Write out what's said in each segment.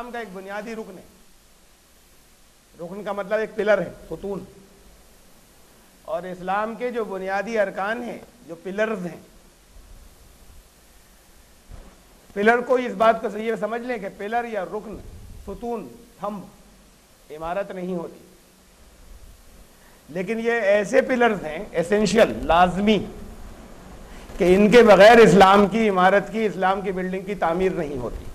اسلام کا ایک بنیادی رکن ہے. رکن کا مطلب ایک پلر ہے، ستون. اور اسلام کے جو بنیادی ارکان ہیں، جو پلرز ہیں، پلر کو اس بات کو یہ سمجھ لیں کہ پلر یا رکن، ستون، تھمب عمارت نہیں ہوتی، لیکن یہ ایسے پلرز ہیں ایسینشیل، لازمی، کہ ان کے بغیر اسلام کی عمارت کی، اسلام کی بلڈنگ کی تعمیر نہیں ہوتی.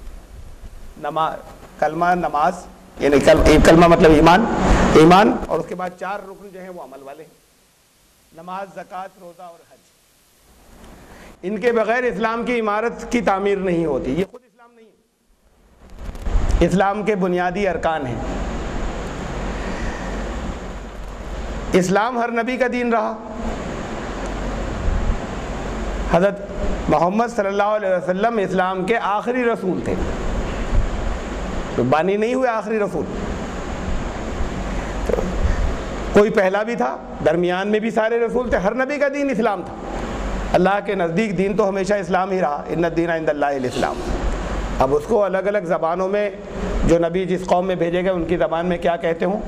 کلمہ نماز، یعنی کلمہ مطلب ایمان، اور اس کے بعد 4 رکن جو ہیں وہ عمل والے ہیں، نماز، زکوٰۃ، روزہ اور حج. ان کے بغیر اسلام کی عمارت کی تعمیر نہیں ہوتی. یہ خود اسلام نہیں ہے، اسلام کے بنیادی ارکان ہیں. اسلام ہر نبی کا دین رہا. حضرت محمد صلی اللہ علیہ وسلم اسلام کے آخری رسول تھے، تو بانی نہیں ہوئے آخری رسول. تو کوئی پہلا بھی تھا، درمیان میں بھی سارے رسول تھے. ہر نبی کا دین اسلام تھا. اللہ کے نزدیک دین تو ہمیشہ اسلام ہی رہا، ان الدین عند اللہ الاسلام. اب اس کو الگ الگ زبانوں میں جو نبی جس قوم میں بھیجے گئے ان کی زبان میں کیا کہتے ہوں،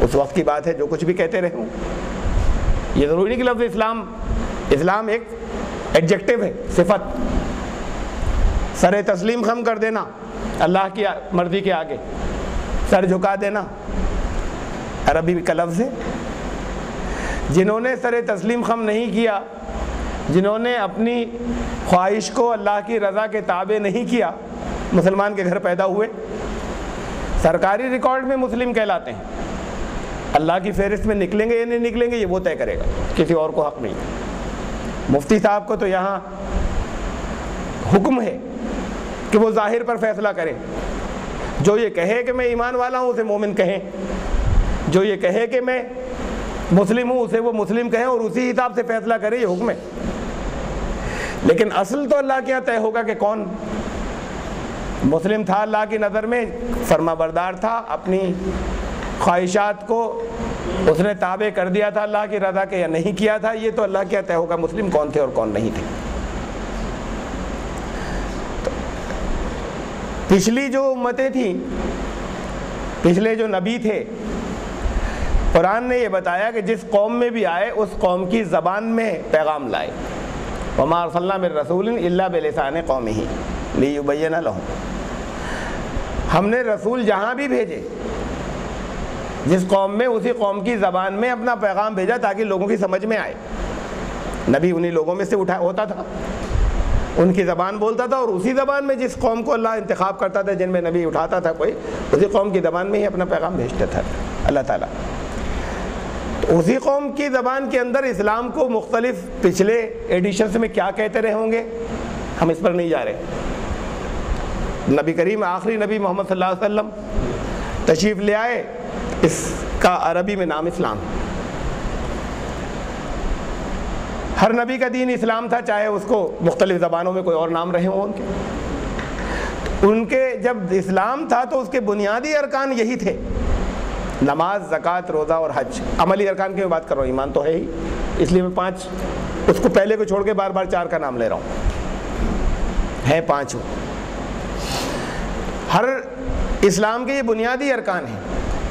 اس وقت کی بات ہے، جو کچھ بھی کہتے رہے ہوں. یہ ضروری نہیں کہ لفظ اسلام ایک ایڈجیکٹو ہے، صفت. سر تسلیم خم کر دینا اللہ کی مرضی کے آگے، سر جھکا دینا عربی کا لفظ ہے. جنہوں نے سر تسلیم خم نہیں کیا، جنہوں نے اپنی خواہش کو اللہ کی رضا کے تابع نہیں کیا، مسلمان کے گھر پیدا ہوئے، سرکاری ریکارڈ میں مسلم کہلاتے ہیں. اللہ کی فہرست میں نکلیں گے یا نہیں نکلیں گے یہ وہ طے کرے گا، کسی اور کو حق نہیں. مفتی صاحب کو تو یہاں حکم ہے کہ وہ ظاہر پر فیصلہ کریں. جو یہ کہے کہ میں ایمان والا ہوں اسے مومن کہیں، جو یہ کہے کہ میں مسلم ہوں اسے وہ مسلم کہیں، اور اسی حساب سے فیصلہ کرے. یہ حکم ہے. لیکن اصل تو اللہ کے یہاں طے ہوگا کہ کون مسلم تھا، اللہ کی نظر میں فرما بردار تھا، اپنی خواہشات کو اس نے تابع کر دیا تھا اللہ کی رضا کے یا نہیں کیا تھا. یہ تو اللہ کے یہاں طے ہوگا مسلم کون تھے اور کون نہیں تھے. پچھلی جو امتیں تھیں، پچھلے جو نبی تھے، قرآن نے یہ بتایا کہ جس قوم میں بھی آئے اس قوم کی زبان میں پیغام لائے. وَمَا أَرْسَلْنَا مِن رَّسُولٍ إِلَّا بِلِسَانِ قَوْمِهِ لِيُبَيِّنَ لَهُمْ. ہم نے رسول جہاں بھی بھیجے، جس قوم میں اسی قوم کی زبان میں اپنا پیغام بھیجا تاکہ لوگوں کی سمجھ میں آئے. نبی انہی لوگوں میں سے ہوتا تھا، ان کی زبان بولتا تھا، اور اسی زبان میں جس قوم کو اللہ انتخاب کرتا تھا، جن میں نبی اٹھاتا تھا کوئی، اسی قوم کی زبان میں ہی اپنا پیغام بھیجتا تھا اللہ تعالیٰ. تو اسی قوم کی زبان کے اندر اسلام کو مختلف پچھلے ایڈیشنز میں کیا کہتے رہے ہوں گے، ہم اس پر نہیں جا رہے. نبی کریم آخری نبی محمد صلی اللہ علیہ وسلم تشریف لے آئے، اس کا عربی میں نام اسلام. ہر نبی کا دین اسلام تھا، چاہے اس کو مختلف زبانوں میں کوئی اور نام رہے ہوں. ان کے جب اسلام تھا تو اس کے بنیادی ارکان یہی تھے، نماز، زکوٰۃ، روزہ اور حج. عملی ارکان کی میں بات کر رہا ہوں، ایمان تو ہے ہی، اس لیے میں 5 اس کو پہلے کو چھوڑ کے بار بار 4 کا نام لے رہا ہوں، ہے 5. ہر اسلام کے یہ بنیادی ارکان ہیں.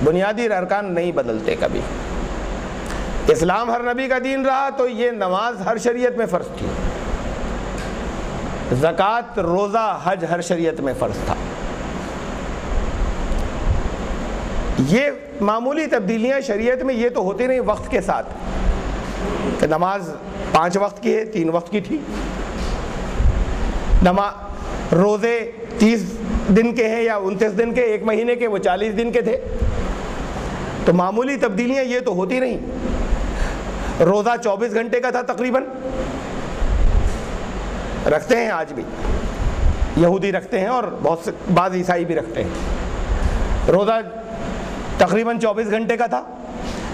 بنیادی ارکان نہیں بدلتے کبھی. اسلام ہر نبی کا دین رہا تو یہ نماز ہر شریعت میں فرض تھی، زکوٰۃ، روزہ، حج ہر شریعت میں فرض تھا. یہ معمولی تبدیلیاں شریعت میں یہ تو ہوتی نہیں وقت کے ساتھ، کہ نماز 5 وقت کی ہے، 3 وقت کی تھی. روزے 30 دن کے ہیں یا 29 دن کے، 1 مہینے کے وہ 40 دن کے تھے. تو معمولی تبدیلیاں یہ تو ہوتی نہیں. روزہ 24 گھنٹے کا تھا تقریباً، رکھتے ہیں آج بھی، یہودی رکھتے ہیں اور بعض عیسائی بھی رکھتے ہیں. روزہ تقریباً 24 گھنٹے کا تھا.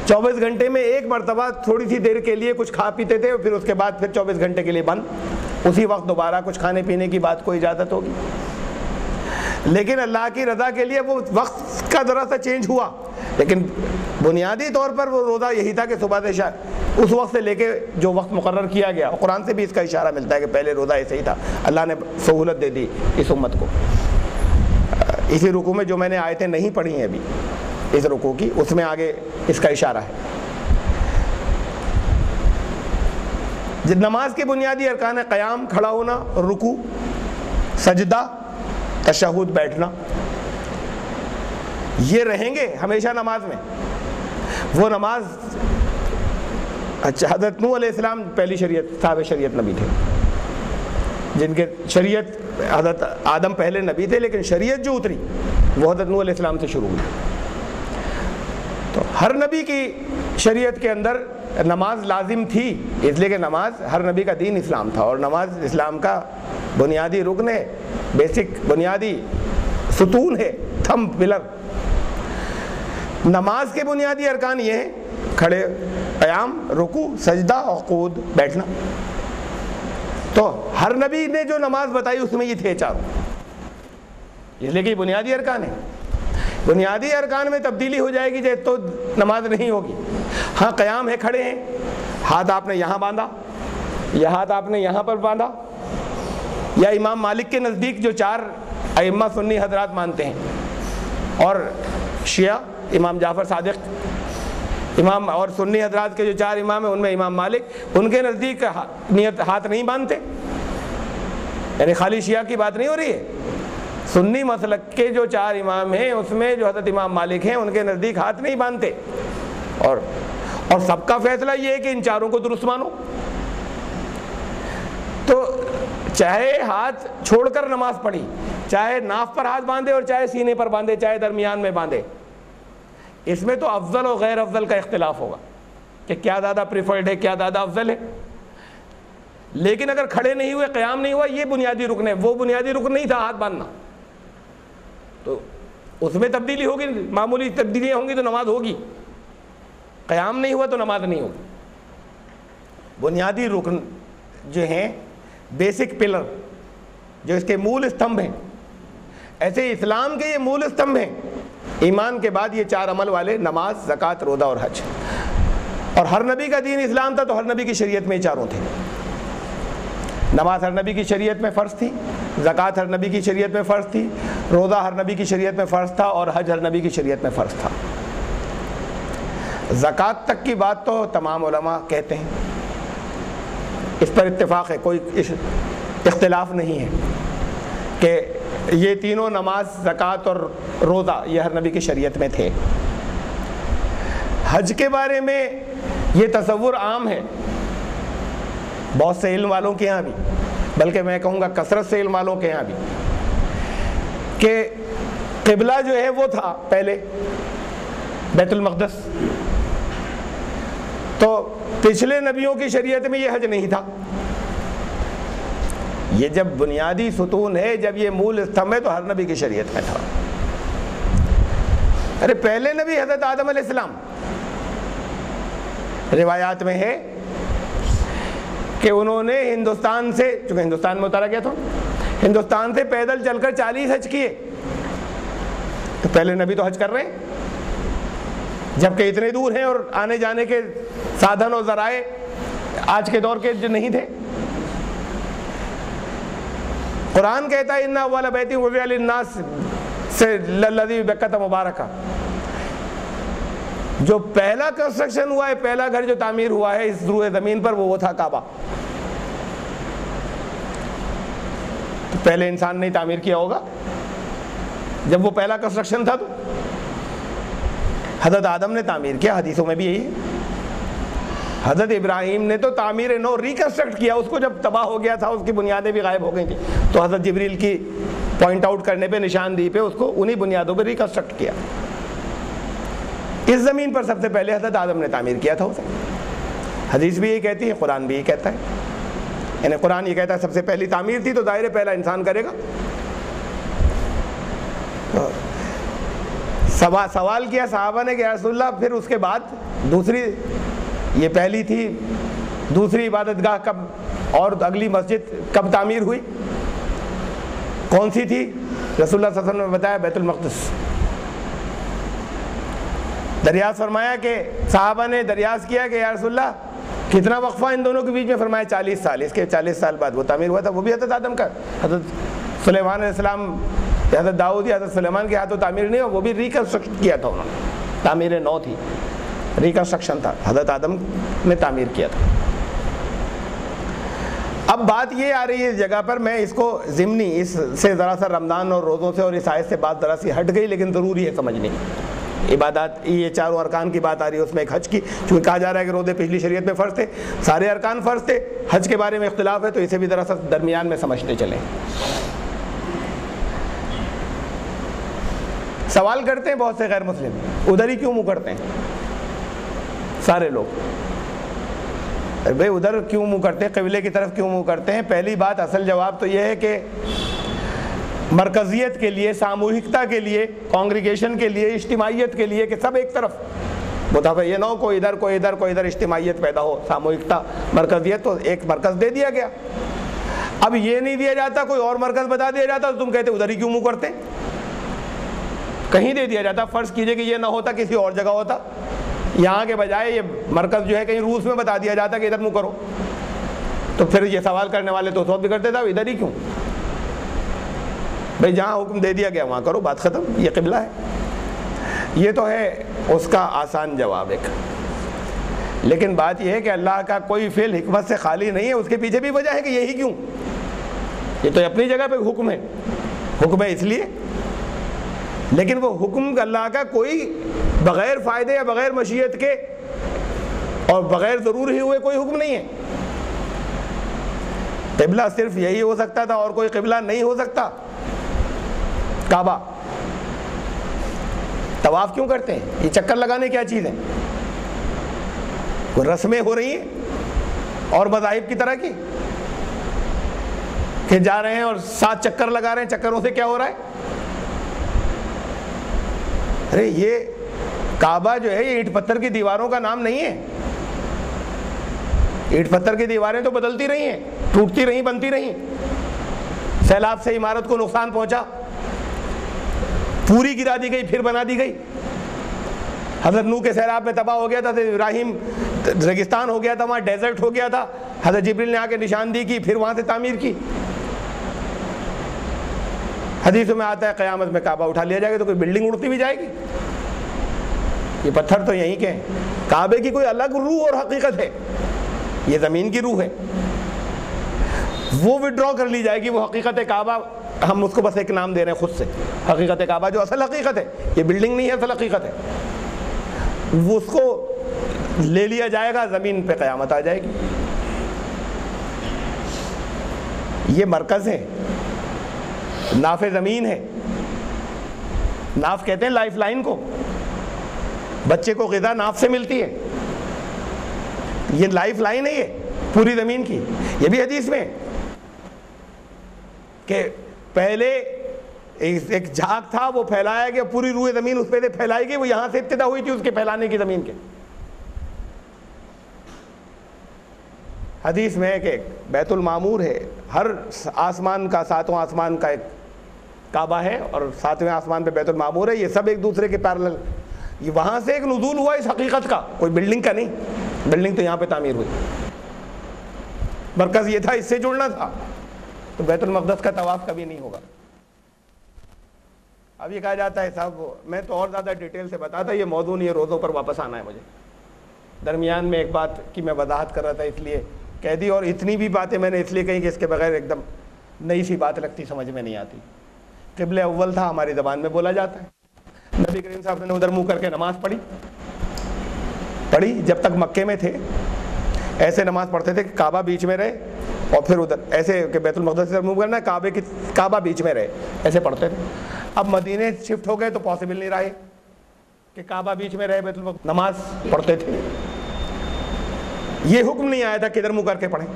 24 گھنٹے میں ایک مرتبہ تھوڑی سی دیر کے لیے کچھ کھا پیتے تھے، اور پھر اس کے بعد پھر 24 گھنٹے کے لیے بند. اسی وقت دوبارہ کچھ کھانے پینے کی بات کو اجازت ہوگی. لیکن اللہ کی رضا کے لیے وہ وقت کا ذرا سا چینج ہوا، لیکن بنیادی طور پر وہ روزہ یہی تھا کہ صبح سے اس وقت سے لے کے جو وقت مقرر کیا گیا. قرآن سے بھی اس کا اشارہ ملتا ہے کہ پہلے روزہ ایسے ہی تھا، اللہ نے سہولت دے دی اس امت کو. اسی رکوع میں جو میں نے آیتیں نہیں پڑھی ہیں ابھی اس رکوع کی، اس میں آگے اس کا اشارہ ہے۔ نماز کے بنیادی ارکان ہے قیام کھڑا ہونا، رکوع، سجدہ، تشہد بیٹھنا، یہ رہیں گے ہمیشہ نماز میں۔ وہ نماز، اچھا حضرت نوح علیہ السلام پہلی شریعت صاحب شریعت نبی تھے، جن کے شریعت حضرت آدم پہلے نبی تھے، لیکن شریعت جو اتری وہ حضرت نوح علیہ السلام سے شروع ہوئی۔ تو ہر نبی کی شریعت کے اندر نماز لازم تھی، اس لیے کہ نماز ہر نبی کا دین اسلام تھا، اور نماز اسلام کا بنیادی رکن ہے، بیسک بنیادی ستون ہے، تھم پلر۔ نماز کے بنیادی ارکان یہ ہیں کھڑے، قیام، رکوع، سجدہ اور قعود، بیٹھنا۔ تو ہر نبی نے جو نماز بتائی اس میں یہ تھے چاروں، اس لیے کہ بنیادی ارکان ہے۔ بنیادی ارکان میں تبدیلی ہو جائے گی تو نماز نہیں ہوگی۔ ہاں قیام ہے، کھڑے ہیں، ہاتھ آپ نے یہاں باندھا یا ہاتھ آپ نے یہاں پر باندھا، یا امام مالک کے نزدیک جو 4 ائمہ سنی حضرات مانتے ہیں، اور شیعہ امام جعفر صادق امام، اور سنی حضرات کے جو 4 امام ہیں ان میں امام مالک، ان کے نزدیک نیت ہاتھ نہیں باندھتے، یعنی خالی شیعہ کی بات نہیں ہو رہی ہے۔ سنی مسلک کے جو 4 امام ہیں اس میں جو حضرت امام مالک ہیں ان کے نزدیک ہاتھ نہیں باندھتے، اور سب کا فیصلہ یہ ہے کہ ان چاروں کو درست مانو۔ تو چاہے ہاتھ چھوڑ کر نماز پڑھی، چاہے ناف پر ہاتھ باندھے اور چاہے سینے پر باندھے، چاہے درمیان میں باندھے، اس میں تو افضل اور غیر افضل کا اختلاف ہوگا کہ کیا زیادہ پریفرڈ ہے، کیا زیادہ افضل ہے۔ لیکن اگر کھڑے نہیں ہوئے، قیام نہیں ہوا، یہ بنیادی رکن ہے، وہ بنیادی رکن نہیں تھا ہاتھ باندھنا، تو اس میں تبدیلی ہوگی، معمولی تبدیلیاں ہوں گی تو نماز ہوگی۔ قیام نہیں ہوا تو نماز نہیں ہوگی۔ بنیادی رکن جو ہیں، بیسک پلر، جو اس کے مول استمبھ ہیں، ایسے اسلام کے یہ مول استمبھ ہیں۔ ایمان کے بعد یہ 4 عمل والے، نماز، زکوٰۃ، روزہ اور حج، اور ہر نبی کا دین اسلام تھا تو ہر نبی کی شریعت میں یہ چاروں تھے۔ نماز ہر نبی کی شریعت میں فرض تھی، زکوٰۃ ہر نبی کی شریعت میں فرض تھی، روزہ ہر نبی کی شریعت میں فرض تھا، اور حج ہر نبی کی شریعت میں فرض تھا۔ زکوٰۃ تک کی بات تو تمام علماء کہتے ہیں، اس پر اتفاق ہے، کوئی اختلاف نہیں ہے کہ یہ تینوں، نماز، زکوٰۃ اور روزہ، یہ ہر نبی کی شریعت میں تھے۔ حج کے بارے میں یہ تصور عام ہے بہت سے علم والوں کے ہاں بھی، بلکہ میں کہوں گا کثرت سے علم والوں کے ہاں بھی، کہ قبلہ جو ہے وہ تھا پہلے بیت المقدس، تو پچھلے نبیوں کی شریعت میں یہ حج نہیں تھا۔ یہ جب بنیادی ستون ہے، جب یہ مول استمبھ ہے، تو ہر نبی کی شریعت میں تھا۔ ارے پہلے نبی حضرت آدم علیہ السلام، روایات میں ہے کہ انہوں نے ہندوستان سے، چونکہ ہندوستان میں اتارا گیا تھا، ہندوستان سے پیدل چل کر 40 حج کیے، تو پہلے نبی تو حج کر رہے ہیں، جبکہ اتنے دور ہیں اور آنے جانے کے سادھن اور ذرائع آج کے دور کے جو نہیں تھے۔ قرآن کہتا ہے اِنَّ أَوَّلَ بَيْتٍ وُضِعَ لِلنَّاسِ سے لَلَّذِي بِبَكَّةَ مُبَارَكًا، جو پہلا کنسٹرکشن ہوا ہے، پہلا گھر جو تعمیر ہوا ہے اس روئے زمین پر، وہ تھا کعبہ۔ تو پہلے انسان نے تعمیر کیا ہوگا جب وہ پہلا کنسٹرکشن تھا، تو حضرت آدم نے تعمیر کیا، حدیثوں میں بھی یہی ہے۔ حضرت ابراہیم نے تو تعمیر نو ریکنسٹرکٹ کیا، اس کو جب تباہ ہو گیا تھا، اس کی بنیادیں بھی غائب ہو گئی تھیں، تو حضرت جبریل کی پوائنٹ آؤٹ کرنے پہ، نشاندہی پہ، اس کو انہی بنیادوں پہ ریکنسٹرکٹ کیا۔ اس زمین پر سب سے پہلے حضرت آدم نے تعمیر کیا تھا اسے۔ حدیث بھی یہ کہتی ہے، قرآن بھی یہ کہتا ہے، یعنی قرآن یہ کہتا ہے سب سے پہلی تعمیر تھی، تو ظاہر پہلا انسان کرے گا۔ سوال کیا صحابہ نے کہ یا رسول اللہ پھر اس کے بعد دوسری، یہ پہلی تھی، دوسری عبادت گاہ کب اور اگلی مسجد کب تعمیر ہوئی، کون سی تھی؟ رسول اللہ صلی اللہ علیہ وسلم نے بتایا بیت المقدس۔ دریافت فرمایا کہ صحابہ نے دریافت کیا کہ یا رسول اللہ کتنا وقفہ ان دونوں کے بیچ میں؟ فرمایا 40 سال۔ اس کے 40 سال بعد وہ تعمیر ہوا تھا، وہ بھی حضرت آدم کا۔ حضرت سلیمان علیہ السلام حضرت داؤد یا حضرت سلیمان کے ہاتھوں تعمیر نہیں ہو، وہ بھی ریکنسٹرکٹ کیا تھا انہوں نے، تعمیر نو تھی، ریکنسٹرکشن تھا، حضرت آدم نے تعمیر کیا تھا۔ اب بات یہ آ رہی ہے اس جگہ پر، میں اس کو ضمنی اس سے ذرا سا رمضان اور روزوں سے اور اس آیت سے بات ذرا سی ہٹ گئی، لیکن ضروری ہے سمجھنے کی۔ عبادات یہ چاروں ارکان کی بات آ رہی ہے، اس میں ایک حج کی، چونکہ کہا جا رہا ہے کہ روزے پچھلی شریعت میں فرض تھے، سارے ارکان فرض تھے، حج کے بارے میں اختلاف ہے، تو اسے بھی ذرا سا درمیان میں سمجھتے چلیں۔ سوال کرتے ہیں بہت سے غیر مسلم، ادھر ہی کیوں منہ کرتے ہیں سارے لوگ؟ بھئی ادھر کیوں منہ کرتے ہیں، قبلے کی طرف کیوں منہ کرتے ہیں؟ پہلی بات، اصل جواب تو یہ ہے کہ مرکزیت کے لیے، ساموہکتا کے لیے، کانگریگیشن کے لیے، اجتماعیت کے لیے، کہ سب ایک طرف متفق، یہ نہ ہو کوئی ادھر کوئی ادھر کوئی ادھر، اجتماعیت پیدا ہو، ساموہکتا، مرکزیت، تو ایک مرکز دے دیا گیا۔ اب یہ نہیں دیا جاتا، کوئی اور مرکز بتا دیا جاتا تو تم کہتے ادھر ہی کیوں منہ کرتے؟ کہیں دے دیا جاتا، فرض کیجئے کہ یہ نہ ہوتا، کسی اور جگہ ہوتا، یہاں کے بجائے یہ مرکز جو ہے کہیں روس میں بتا دیا جاتا کہ ادھر منہ کرو، تو پھر یہ سوال کرنے والے تو اس وقت بھی کرتے تھے ادھر ہی کیوں؟ بھئی جہاں حکم دے دیا گیا وہاں کرو، بات ختم، یہ قبلہ ہے۔ یہ تو ہے اس کا آسان جواب ایک، لیکن بات یہ ہے کہ اللہ کا کوئی فعل حکمت سے خالی نہیں ہے، اس کے پیچھے بھی وجہ ہے کہ یہی کیوں، یہ تو اپنی جگہ پہ حکم ہے، حکم ہے اس لیے، لیکن وہ حکم اللہ کا کوئی بغیر فائدے یا بغیر مشیت کے اور بغیر ضروری ہوئے کوئی حکم نہیں ہے۔ قبلہ صرف یہی ہو سکتا تھا اور کوئی قبلہ نہیں ہو سکتا، کعبہ۔ طواف کیوں کرتے ہیں؟ یہ چکر لگانے کیا چیز ہے؟ کوئی رسمیں ہو رہی ہیں اور مذاہب کی طرح کی کہ جا رہے ہیں اور 7 چکر لگا رہے ہیں، چکروں سے کیا ہو رہا ہے؟ ارے یہ کعبہ جو ہے یہ اینٹ پتھر کی دیواروں کا نام نہیں ہے، اینٹ پتھر کی دیواریں تو بدلتی رہی ہیں، ٹوٹتی رہیں، بنتی رہیں، سیلاب سے عمارت کو نقصان پہنچا، پوری گرا دی گئی پھر بنا دی گئی۔ حضرت نوح کے سیلاب میں تباہ ہو گیا تھا، حضرت ابراہیم ریگستان ہو گیا تھا، وہاں ڈیزرٹ ہو گیا تھا، حضرت جبریل نے آ کے نشاندہی کی، پھر وہاں سے تعمیر کی۔ حدیثوں میں آتا ہے قیامت میں کعبہ اٹھا لیا جائے گا تو کوئی بلڈنگ اڑتی بھی جائے گی، یہ پتھر تو یہیں کے ہیں۔ کعبے کی کوئی الگ روح اور حقیقت ہے، یہ زمین کی روح ہے، وہ وڈرا کر لی جائے گی، وہ حقیقت کعبہ ہم اس کو بس ایک نام دے رہے ہیں خود سے، حقیقت کعبہ جو اصل حقیقت ہے، یہ بلڈنگ نہیں ہے، اصل حقیقت ہے، وہ اس کو لے لیا جائے گا، زمین پہ قیامت آ جائے گی۔ یہ مرکز ہے، ناف زمین ہے، ناف کہتے ہیں لائف لائن کو، بچے کو غذا ناف سے ملتی ہے، یہ لائف لائن ہے یہ پوری زمین کی۔ یہ بھی حدیث میں کہ پہلے ایک جھاگ تھا، وہ پھیلایا گیا، پوری روح زمین اس پہ سے پھیلائی گئی، وہ یہاں سے ابتدا ہوئی تھی اس کے پھیلانے کی زمین کے۔ حدیث میں ہے کہ بیت المعمور ہے، ہر آسمان کا، 7واں آسمان کا ایک کعبہ ہے، اور 7ویں آسمان پہ بیت المعمور ہے، یہ سب ایک دوسرے کے پیرلل، یہ وہاں سے ایک نزول ہوا اس حقیقت کا، کوئی بلڈنگ کا نہیں، بلڈنگ تو یہاں پہ تعمیر ہوئی، مرکز یہ تھا، اس سے جڑنا تھا، تو بیت المقدس کا طواف کبھی نہیں ہوگا۔ اب یہ کہا جاتا ہے صاحب، میں تو اور زیادہ ڈیٹیل سے بتاتا، یہ موضوع نہیں ہے، روزوں پر واپس آنا ہے مجھے۔ درمیان میں ایک بات کی میں وضاحت کر رہا تھا اس لیے کہہ دی، اور اتنی بھی باتیں میں نے اس لیے کہیں کہ اس کے بغیر ایک دم نئی سی بات لگتی، سمجھ میں نہیں آتی۔ قبلہ اول تھا، ہماری زبان میں بولا جاتا ہے، نبی کریم صاحب نے ادھر منہ کر کے نماز پڑھی، جب تک مکے میں تھے ایسے نماز پڑھتے تھے کہ کعبہ بیچ میں رہے، اور پھر ادھر ایسے کہ بیت المقدس سے منہ کرنا ہے، کعبہ بیچ میں رہے، ایسے پڑھتے تھے۔ اب مدینے شفٹ ہو گئے تو پاسبل نہیں رہے کہ کعبہ بیچ میں رہے، بیت المقدس نماز پڑھتے تھے، یہ حکم نہیں آیا تھا کہ ادھر منہ کر کے پڑھیں،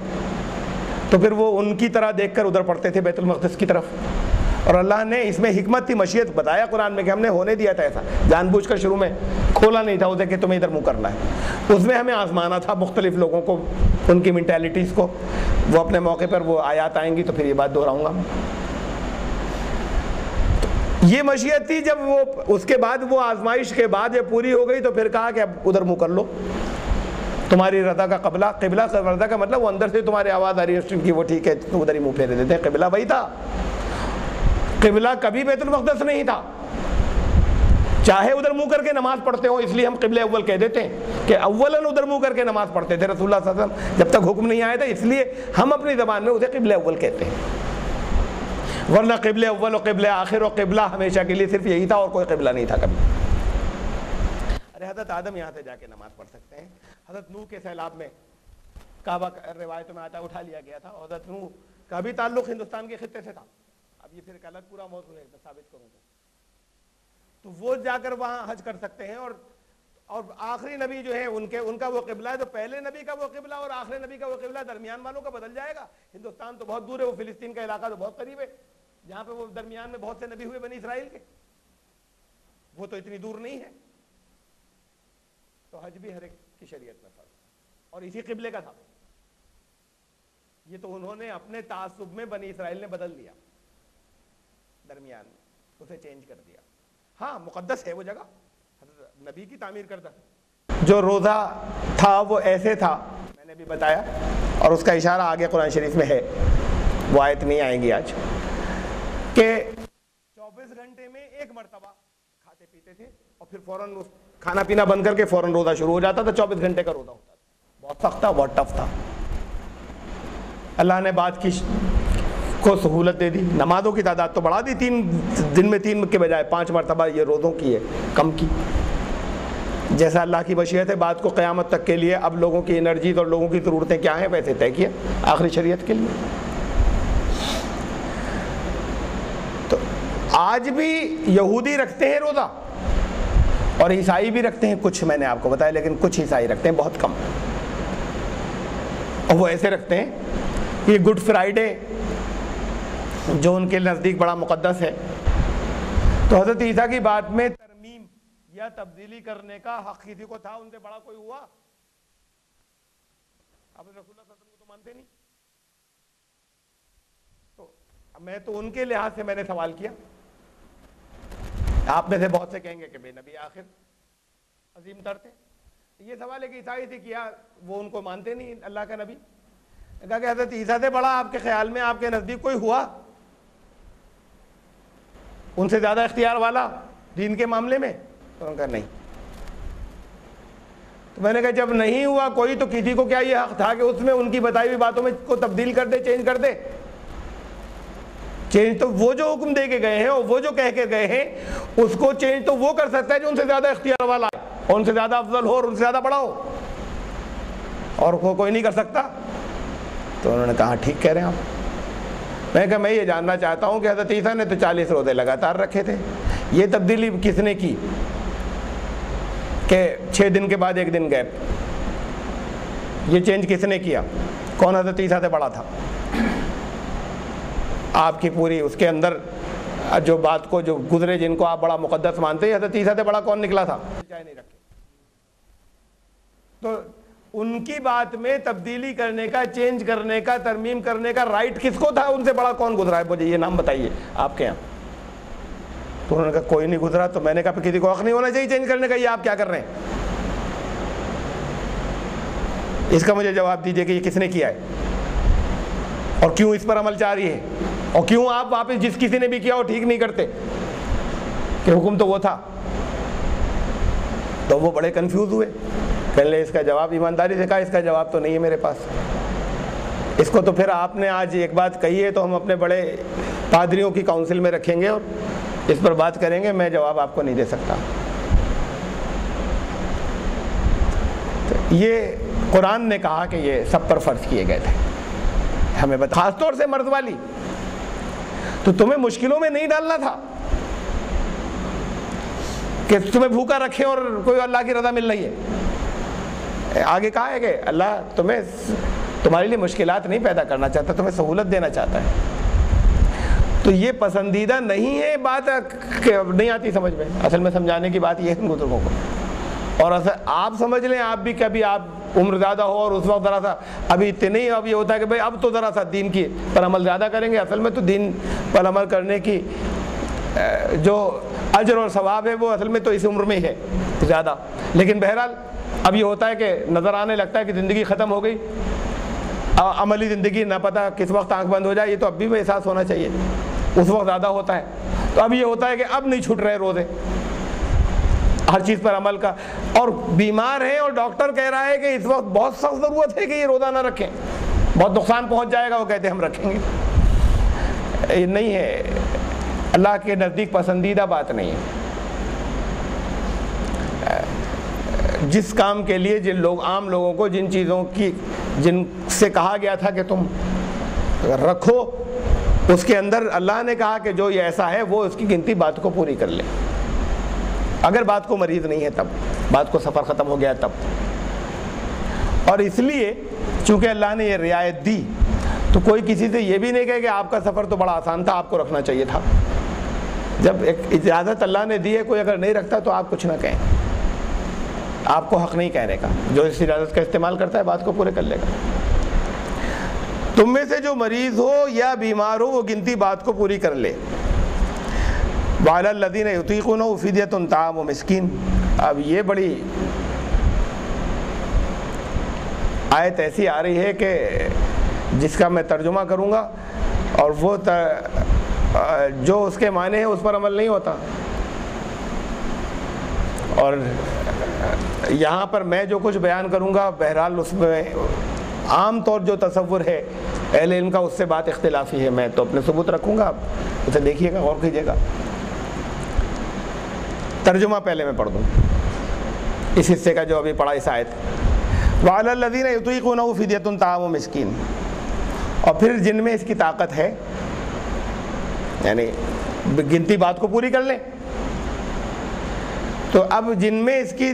تو پھر وہ ان کی طرح دیکھ کر ادھر پڑھتے تھے بیت المقدس کی طرف، اور اللہ نے اس میں حکمت تھی، مشیت بتایا قرآن میں کہ ہم نے ہونے دیا تھا ایسا، جان بوجھ کر شروع میں کھولا نہیں تھا اسے کہ تمہیں ادھر منہ کرنا ہے، اس میں ہمیں آزمانا تھا مختلف لوگوں کو، ان کی مینٹیلٹیز کو، وہ اپنے موقع پر وہ آیات آئیں گی تو پھر یہ بات دہراؤں گا۔ یہ مشیت تھی، جب وہ اس کے بعد وہ آزمائش کے بعد یہ پوری ہو گئی تو پھر کہا کہ اب ادھر منہ کر لو، تمہاری رضا کا قبلہ رضا کا مطلب وہ اندر سے تمہاری آواز آ رہی ہے کی وہ ٹھیک ہے، تم ادھر ہی منہ پھیرے دیتے ہیں، قبلہ وہی تھا، قبلہ کبھی بیت المقدس نہیں تھا، چاہے ادھر منہ کر کے نماز پڑھتے ہو، اس لیے ہم قبلہ اول کہہ دیتے ہیں کہ اولاً ادھر منہ کر کے نماز پڑھتے تھے رسول اللہ صلی اللہ علیہ وسلم جب تک حکم نہیں آیا تھا، اس لیے ہم اپنی زبان میں اسے قبلہ اول کہتے ہیں، ورنہ قبلہ اول اور قبلہ آخر اور قبلہ ہمیشہ کے لیے صرف یہی تھا اور کوئی قبلہ نہیں تھا کبھی۔ ارے حضرت آدم یہاں سے جا کے نماز پڑھ سکتے ہیں، حضرت نوح کے سیلاب میں کعبہ روایت میں آتا اٹھا لیا گیا تھا، حضرت نوح کا بھی تعلق ہندوستان کے خطے سے تھا، اب یہ پھر ایک الگ پورا موضوع ہے، میں ثابت کروں گا، تو وہ جا کر وہاں حج کر سکتے ہیں، اور آخری نبی جو ہے ان کا وہ قبلہ ہے، تو پہلے نبی کا وہ قبلہ اور آخری نبی کا وہ قبلہ درمیان والوں کا بدل جائے گا۔ ہندوستان تو بہت دور ہے، وہ فلسطین کا علاقہ تو بہت قریب ہے، جہاں پہ وہ درمیان میں بہت سے نبی ہوئے بنی اسرائیل کے، وہ تو اتنی دور نہیں ہے، تو حج بھی ہر ایک کی شریعت میں فرض اور اسی قبلے کا تھا، یہ تو انہوں نے اپنے تعصب میں بنی اسرائیل نے بدل دیا، درمیان میں اسے چینج کر دیا۔ ہاں مقدس ہے وہ جگہ، نبی کی تعمیر کردہ۔ جو روزہ تھا وہ ایسے تھا، میں نے بھی بتایا، اور اس کا اشارہ آگے قرآن شریف میں ہے، وہ آیت نہیں آئیں گی آج، کہ 24 گھنٹے میں ایک مرتبہ کھاتے پیتے تھے اور پھر فوراً کھانا پینا بند کر کے فوراً روزہ شروع ہو جاتا تھا، 24 گھنٹے کا روزہ ہوتا تھا، بہت سخت تھا، بہت ٹف تھا۔ اللہ نے بات کی کو سہولت دے دی، نمازوں کی تعداد تو بڑھا دی، 3 دن میں 3 کے بجائے 5 مرتبہ یہ روزوں کی ہے کم کی، جیسا اللہ کی مشیت ہے، بات کو قیامت تک کے لیے اب لوگوں کی انرجیز اور لوگوں کی ضرورتیں کیا ہیں ویسے طے کیا آخری شریعت کے لیے۔ تو آج بھی یہودی رکھتے ہیں روزہ اور عیسائی بھی رکھتے ہیں کچھ، میں نے آپ کو بتایا، لیکن کچھ عیسائی رکھتے ہیں بہت کم، اور وہ ایسے رکھتے ہیں کہ گڈ فرائیڈے جو ان کے نزدیک بڑا مقدس ہے، تو حضرت عیسیٰ کی بات میں ترمیم یا تبدیلی کرنے کا حق کسی کو تھا؟ ان سے بڑا کوئی ہوا؟ آپ رسول اللہ صلی اللہ علیہ وسلم کو تو مانتے نہیں، تو میں تو ان کے لحاظ سے میں نے سوال کیا، آپ میں سے بہت سے کہیں گے کہ بے نبی آخر عظیم تر تھے، یہ سوال ہے کہ عیسائی سے کیا، وہ ان کو مانتے نہیں اللہ کا نبی، کہا کہ حضرت عیسیٰ سے بڑا آپ کے خیال میں آپ کے نزدیک کوئی ہوا ان سے زیادہ اختیار والا دین کے معاملے میں؟ تو انہوں نے کہا نہیں۔ تو میں نے کہا جب نہیں ہوا کوئی تو کسی کو کیا یہ حق تھا کہ اس میں ان کی بتائی ہوئی باتوں میں کو تبدیل کر دے، چینج کر دے؟ چینج تو وہ جو حکم دے کے گئے ہیں اور وہ جو کہہ کے گئے ہیں اس کو چینج تو وہ کر سکتا ہے جو ان سے زیادہ اختیار والا ہے اور ان سے زیادہ افضل ہو اور ان سے زیادہ بڑا ہو، اور وہ کوئی نہیں کر سکتا۔ تو انہوں نے کہا ٹھیک کہہ رہے ہیں آپ۔ میں کہا میں یہ جاننا چاہتا ہوں کہ حضرت عیسیٰ نے تو 40 روزے لگاتار رکھے تھے، یہ تبدیلی کس نے کی کہ 6 دن کے بعد 1 دن گیپ؟ یہ چینج کس نے کیا؟ کون حضرت عیسیٰ سے بڑا تھا؟ آپ کی پوری اس کے اندر جو بات کو جو گزرے جن کو آپ بڑا مقدس مانتے ہیں، حضرت عیسیٰ سے بڑا کون نکلا تھا؟ چاہے نہیں رکھے، تو ان کی بات میں تبدیلی کرنے کا، چینج کرنے کا، ترمیم کرنے کا رائٹ کس کو تھا؟ ان سے بڑا کون گزرا ہے؟ مجھے یہ نام بتائیے آپ کے یہاں۔ تو انہوں نے کہا کوئی نہیں گزرا۔ تو میں نے کہا کسی کو حق نہیں ہونا چاہیے چینج کرنے کا، یہ آپ کیا کر رہے ہیں؟ اس کا مجھے جواب دیجئے کہ یہ کس نے کیا ہے اور کیوں اس پر عمل جاری ہے، اور کیوں آپ واپس جس کسی نے بھی کیا وہ ٹھیک نہیں کرتے کہ حکم تو وہ تھا؟ تو وہ بڑے کنفیوز ہوئے، کہنے لے اس کا جواب، ایمانداری سے کہا اس کا جواب تو نہیں ہے میرے پاس، اس کو تو پھر آپ نے آج ایک بات کہی ہے تو ہم اپنے بڑے پادریوں کی کاؤنسل میں رکھیں گے اور اس پر بات کریں گے، میں جواب آپ کو نہیں دے سکتا۔ یہ قرآن نے کہا کہ یہ سب پر فرض کیے گئے تھے، ہمیں خاص طور سے مرد والی، تو تمہیں مشکلوں میں نہیں ڈالنا تھا کہ تمہیں بھوکا رکھے اور کوئی اللہ کی رضا مل رہی ہے۔ آگے کہا ہے کہ اللہ تمہارے لیے مشکلات نہیں پیدا کرنا چاہتا، تمہیں سہولت دینا چاہتا ہے۔ تو یہ پسندیدہ نہیں ہے بات کہ نہیں آتی سمجھ میں، اصل میں سمجھانے کی بات یہ ہے بزرگوں کو، اور آپ سمجھ لیں آپ بھی کبھی آپ عمر زیادہ ہو اور اس وقت ذرا سا ابھی اتنے اب یہ ہوتا ہے کہ بھائی اب تو ذرا سا دین کی پر عمل زیادہ کریں گے، اصل میں تو دین پر عمل کرنے کی جو اجر اور ثواب ہے وہ اصل میں تو اس عمر میں ہی ہے زیادہ، لیکن بہرحال اب یہ ہوتا ہے کہ نظر آنے لگتا ہے کہ زندگی ختم ہو گئی، عملی زندگی نہ پتہ کس وقت آنکھ بند ہو جائے، یہ تو اب بھی احساس ہونا چاہیے۔ اس وقت زیادہ ہوتا ہے. تو اب یہ ہوتا ہے کہ اب نہیں چھوٹ رہے روزے ہر چیز پر عمل کا, اور بیمار ہیں اور ڈاکٹر کہہ رہا ہے کہ اس وقت بہت سخت ضرورت ہے کہ یہ روزہ نہ رکھیں, بہت نقصان پہنچ جائے گا, وہ کہتے ہیں ہم رکھیں گے. یہ نہیں ہے, اللہ کے نزدیک پسندیدہ بات نہیں ہے. جس کام کے لیے جن لوگ عام لوگوں کو جن چیزوں کی جن سے کہا گیا تھا کہ تم رکھو, اس کے اندر اللہ نے کہا کہ جو یہ ایسا ہے وہ اس کی گنتی بات کو پوری کر لے. اگر بات کو مریض نہیں ہے تب, بات کو سفر ختم ہو گیا تب. اور اس لیے چونکہ اللہ نے یہ رعایت دی تو کوئی کسی سے یہ بھی نہیں کہے کہ آپ کا سفر تو بڑا آسان تھا, آپ کو رکھنا چاہیے تھا. جب ایک اجازت اللہ نے دی ہے, کوئی اگر نہیں رکھتا تو آپ کچھ نہ کہیں, آپ کو حق نہیں کہنے کا. جو اس اجازت کا استعمال کرتا ہے بات کو پورے کر لے گا. تم میں سے جو مریض ہو یا بیمار ہو وہ گنتی بات کو پوری کر لے. وعلی الذین یطیقونہ فدیۃ طعام مسکین. اب یہ بڑی آیت ایسی آ رہی ہے کہ جس کا میں ترجمہ کروں گا اور وہ جو اس کے معنی ہے اس پر عمل نہیں ہوتا. اور یہاں پر میں جو کچھ بیان کروں گا بہرحال اس میں عام طور جو تصور ہے اہل علم کا اس سے بات اختلافی ہے. میں تو اپنے ثبوت رکھوں گا, آپ اسے دیکھیے گا, غور کیجیے گا. ترجمہ پہلے میں پڑھ دوں اس حصے کا جو ابھی پڑھا اس آیت. وعلی الذین یطیقونہ فدیۃ طعام مسکین. اور پھر جن میں اس کی طاقت ہے, یعنی گنتی بات کو پوری کر لیں. تو اب جن میں اس کی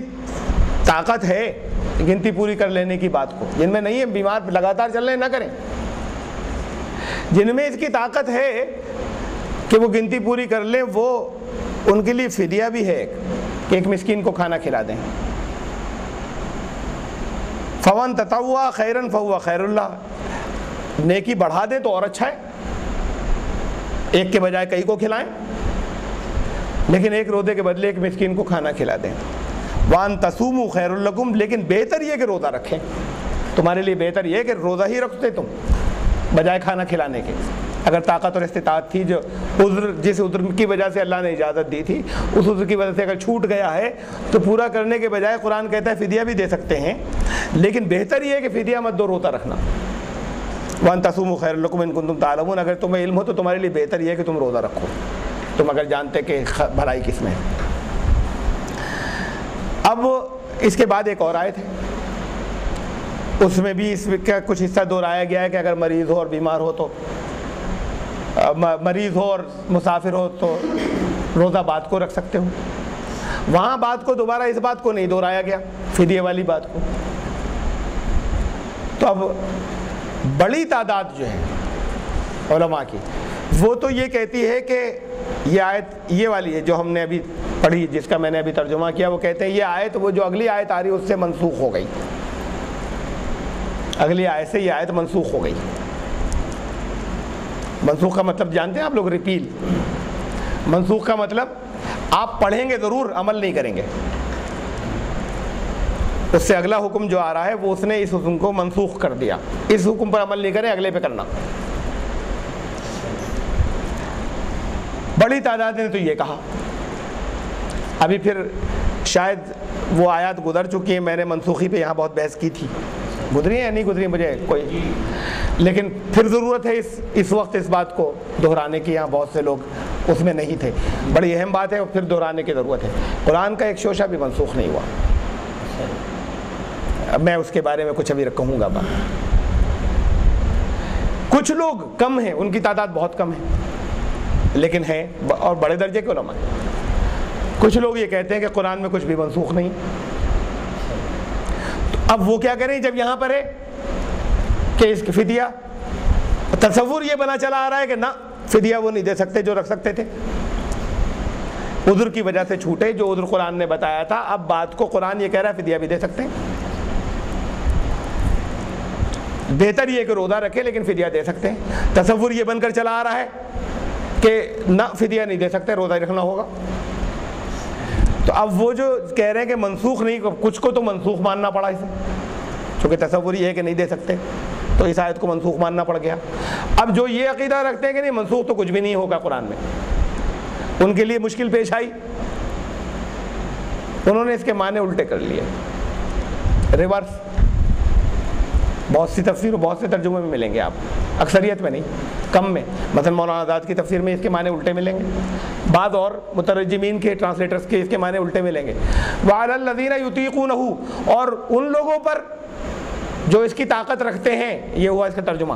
طاقت ہے گنتی پوری کر لینے کی بات کو, جن میں نہیں ہے, بیمار لگاتار چل رہے نہ کریں. جن میں اس کی طاقت ہے کہ وہ گنتی پوری کر لیں, وہ ان کے لیے فدیہ بھی ہے کہ ایک مسکین کو کھانا کھلا دیں. فمن تطوع خیرا فهو خیر اللہ. نیکی بڑھا دیں تو اور اچھا ہے, ایک کے بجائے کئی کو کھلائیں, لیکن ایک روزے کے بدلے ایک مسکین کو کھانا کھلا دیں. وان تصوموا خیر لکم. لیکن بہتر یہ کہ روزہ رکھیں, تمہارے لیے بہتر یہ کہ روزہ ہی رکھتے تم بجائے کھانا کھلانے کے. اگر طاقت اور استطاعت تھی, جو عذر جس عذر کی وجہ سے اللہ نے اجازت دی تھی اس عذر کی وجہ سے اگر چھوٹ گیا ہے تو پورا کرنے کے بجائے قرآن کہتا ہے فدیہ بھی دے سکتے ہیں, لیکن بہتر یہ ہے کہ فدیہ مت دو, روزہ رکھنا. وان تصوموا خیر لکم ان کنتم تعلمون. اگر تمہیں علم ہو تو تمہارے لیے بہتر یہ ہے کہ تم روزہ رکھو, تم اگر جانتے کہ بھلائی کس میں ہے. اب اس کے بعد ایک اور آیت ہے, اس میں بھی اس کا کچھ حصہ دہرایا گیا ہے کہ اگر مریض ہو اور بیمار ہو تو, مریض ہو اور مسافر ہو تو روزہ بات کو رکھ سکتے ہو. وہاں بات کو دوبارہ اس بات کو نہیں دہرایا گیا, فدیے والی بات کو. تو اب بڑی تعداد جو ہے علماء کی وہ تو یہ کہتی ہے کہ یہ آیت یہ والی ہے جو ہم نے ابھی پڑھی, جس کا میں نے ابھی ترجمہ کیا, وہ کہتے ہیں یہ آیت وہ جو اگلی آیت آ رہی ہے اس سے منسوخ ہو گئی. اگلی آیت سے یہ آیت منسوخ ہو گئی. منسوخ کا مطلب جانتے ہیں آپ لوگ, ریپیل. منسوخ کا مطلب آپ پڑھیں گے ضرور, عمل نہیں کریں گے. اس سے اگلا حکم جو آ رہا ہے وہ اس نے اس حکم کو منسوخ کر دیا. اس حکم پر عمل نہیں کریں, اگلے پہ کرنا. بڑی تعداد نے تو یہ کہا. ابھی پھر شاید وہ آیات گزر چکی ہیں, میں نے منسوخی پہ یہاں بہت بحث کی تھی, گزری یا نہیں گزری مجھے کوئی, لیکن پھر ضرورت ہے اس وقت اس بات کو دہرانے کی. یہاں بہت سے لوگ اس میں نہیں تھے, بڑی اہم بات ہے, اور پھر دہرانے کی ضرورت ہے. قرآن کا ایک شوشہ بھی منسوخ نہیں ہوا. اب میں اس کے بارے میں کچھ ابھی کہوں گا. کچھ لوگ کم ہیں, ان کی تعداد بہت کم ہے لیکن ہیں, اور بڑے درجے کے علماء ہیں. کچھ لوگ یہ کہتے ہیں کہ قرآن میں کچھ بھی منسوخ نہیں. تو اب وہ کیا کریں جب یہاں پر ہے کہ اس کی فدیہ, تصور یہ بنا چلا آ رہا ہے کہ نہ فدیہ وہ نہیں دے سکتے جو رکھ سکتے تھے, عذر کی وجہ سے چھوٹے, جو عذر قرآن نے بتایا تھا. اب بات کو قرآن یہ کہہ رہا ہے فدیہ بھی دے سکتے ہیں. بہتر یہ کہ روزہ رکھے لیکن فدیہ دے سکتے ہیں. تصور یہ بن کر چلا آ رہا ہے کہ نہ فدیہ نہیں دے سکتے, روزہ رکھنا ہوگا. تو اب وہ جو کہہ رہے ہیں کہ منسوخ نہیں, کچھ کو تو منسوخ ماننا پڑا اسے, چونکہ تصور یہ ہے کہ نہیں دے سکتے. تو اس آیت کو منسوخ ماننا پڑ گیا۔ اب جو یہ عقیدہ رکھتے ہیں کہ نہیں منسوخ تو کچھ بھی نہیں ہوگا قرآن میں، ان کے لیے مشکل پیش آئی، انہوں نے اس کے معنی الٹے کر لیے، ریورس۔ بہت سی تفسیر و بہت سے ترجمے میں ملیں گے آپ، اکثریت میں نہیں، کم میں، مثلا مولانا آزاد کی تفسیر میں اس کے معنی الٹے ملیں گے، بعض اور مترجمین کے ٹرانسلیٹرز کے اس کے معنی الٹے ملیں گے۔ وعلی الذین یطیقونہ، اور ان لوگوں پر جو اس کی طاقت رکھتے ہیں، یہ ہوا اس کا ترجمہ،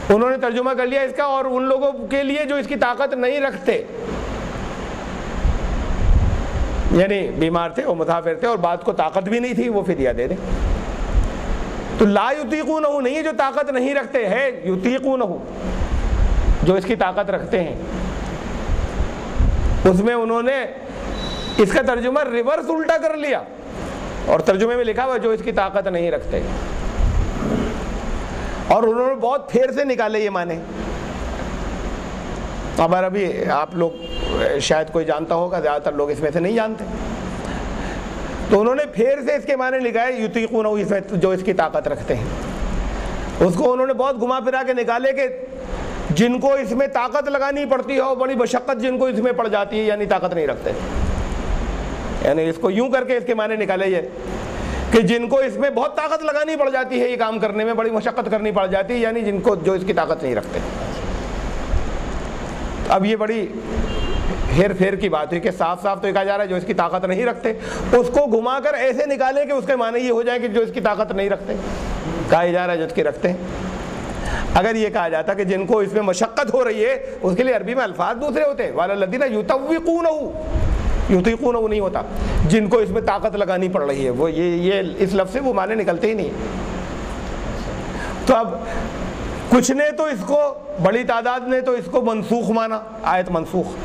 انہوں نے ترجمہ کر لیا اس کا، اور ان لوگوں کے لیے جو اس کی طاقت نہیں رکھتے، یعنی بیمار تھے اور مسافر تھے اور بعض کو طاقت بھی نہیں تھی، وہ فدیہ دے دیں۔ تو لا یطیقونہ نہیں ہے جو طاقت نہیں رکھتے، ہے یطیقونہ جو اس کی طاقت رکھتے ہیں۔ اس میں انہوں نے اس کا ترجمہ ریورس الٹا کر لیا، اور ترجمے میں لکھا ہوا جو اس کی طاقت نہیں رکھتے، اور انہوں نے بہت پھیر سے نکالے یہ معنی۔ اب ابھی آپ لوگ شاید کوئی جانتا ہوگا، زیادہ تر لوگ اس میں سے نہیں جانتے، تو انہوں نے پھیر سے اس کے معنی لکھائے یطیقونہ، اس میں جو اس کی طاقت رکھتے ہیں۔ اس کو انہوں نے بہت گھما پھرا کے نکالے کہ جن کو اس میں طاقت لگانی پڑتی ہو، بڑی مشقت جن کو اس میں پڑ جاتی ہے، یعنی طاقت نہیں رکھتے، یعنی اس کو یوں کر کے اس کے معنی نکالے یہ کہ جن کو اس میں بہت طاقت لگانی پڑ جاتی ہے، یہ کام کرنے میں بڑی مشقت کرنی پڑ جاتی ہے، یعنی جن کو جو اس کی طاقت نہیں رکھتے۔ اب یہ بڑی ہیر پھیر کی بات ہوئی کہ صاف صاف تو کہا جا رہا ہے جو اس کی طاقت نہیں رکھتے، اس کو گھما کر ایسے نکالے کہ اس کے معنی یہ ہو جائے کہ جو اس کی طاقت نہیں رکھتے، کہا جا رہا ہے جو اس کی رکھتے ہیں۔ اگر یہ کہا جاتا کہ جن کو اس میں مشقت ہو رہی ہے، اس کے لیے عربی میں الفاظ دوسرے ہوتے ہیں، وَعَلَى الَّذِينَ يُطَوِّقُونَهُ، یطیقونہ نہیں ہوتا، جن کو اس میں طاقت لگانی پڑ رہی ہے، وہ یہ اس لفظ سے وہ معنی نکلتے ہی نہیں۔ تو اب کچھ نے تو اس کو، بڑی تعداد نے تو اس کو منسوخ مانا، آیت منسوخ،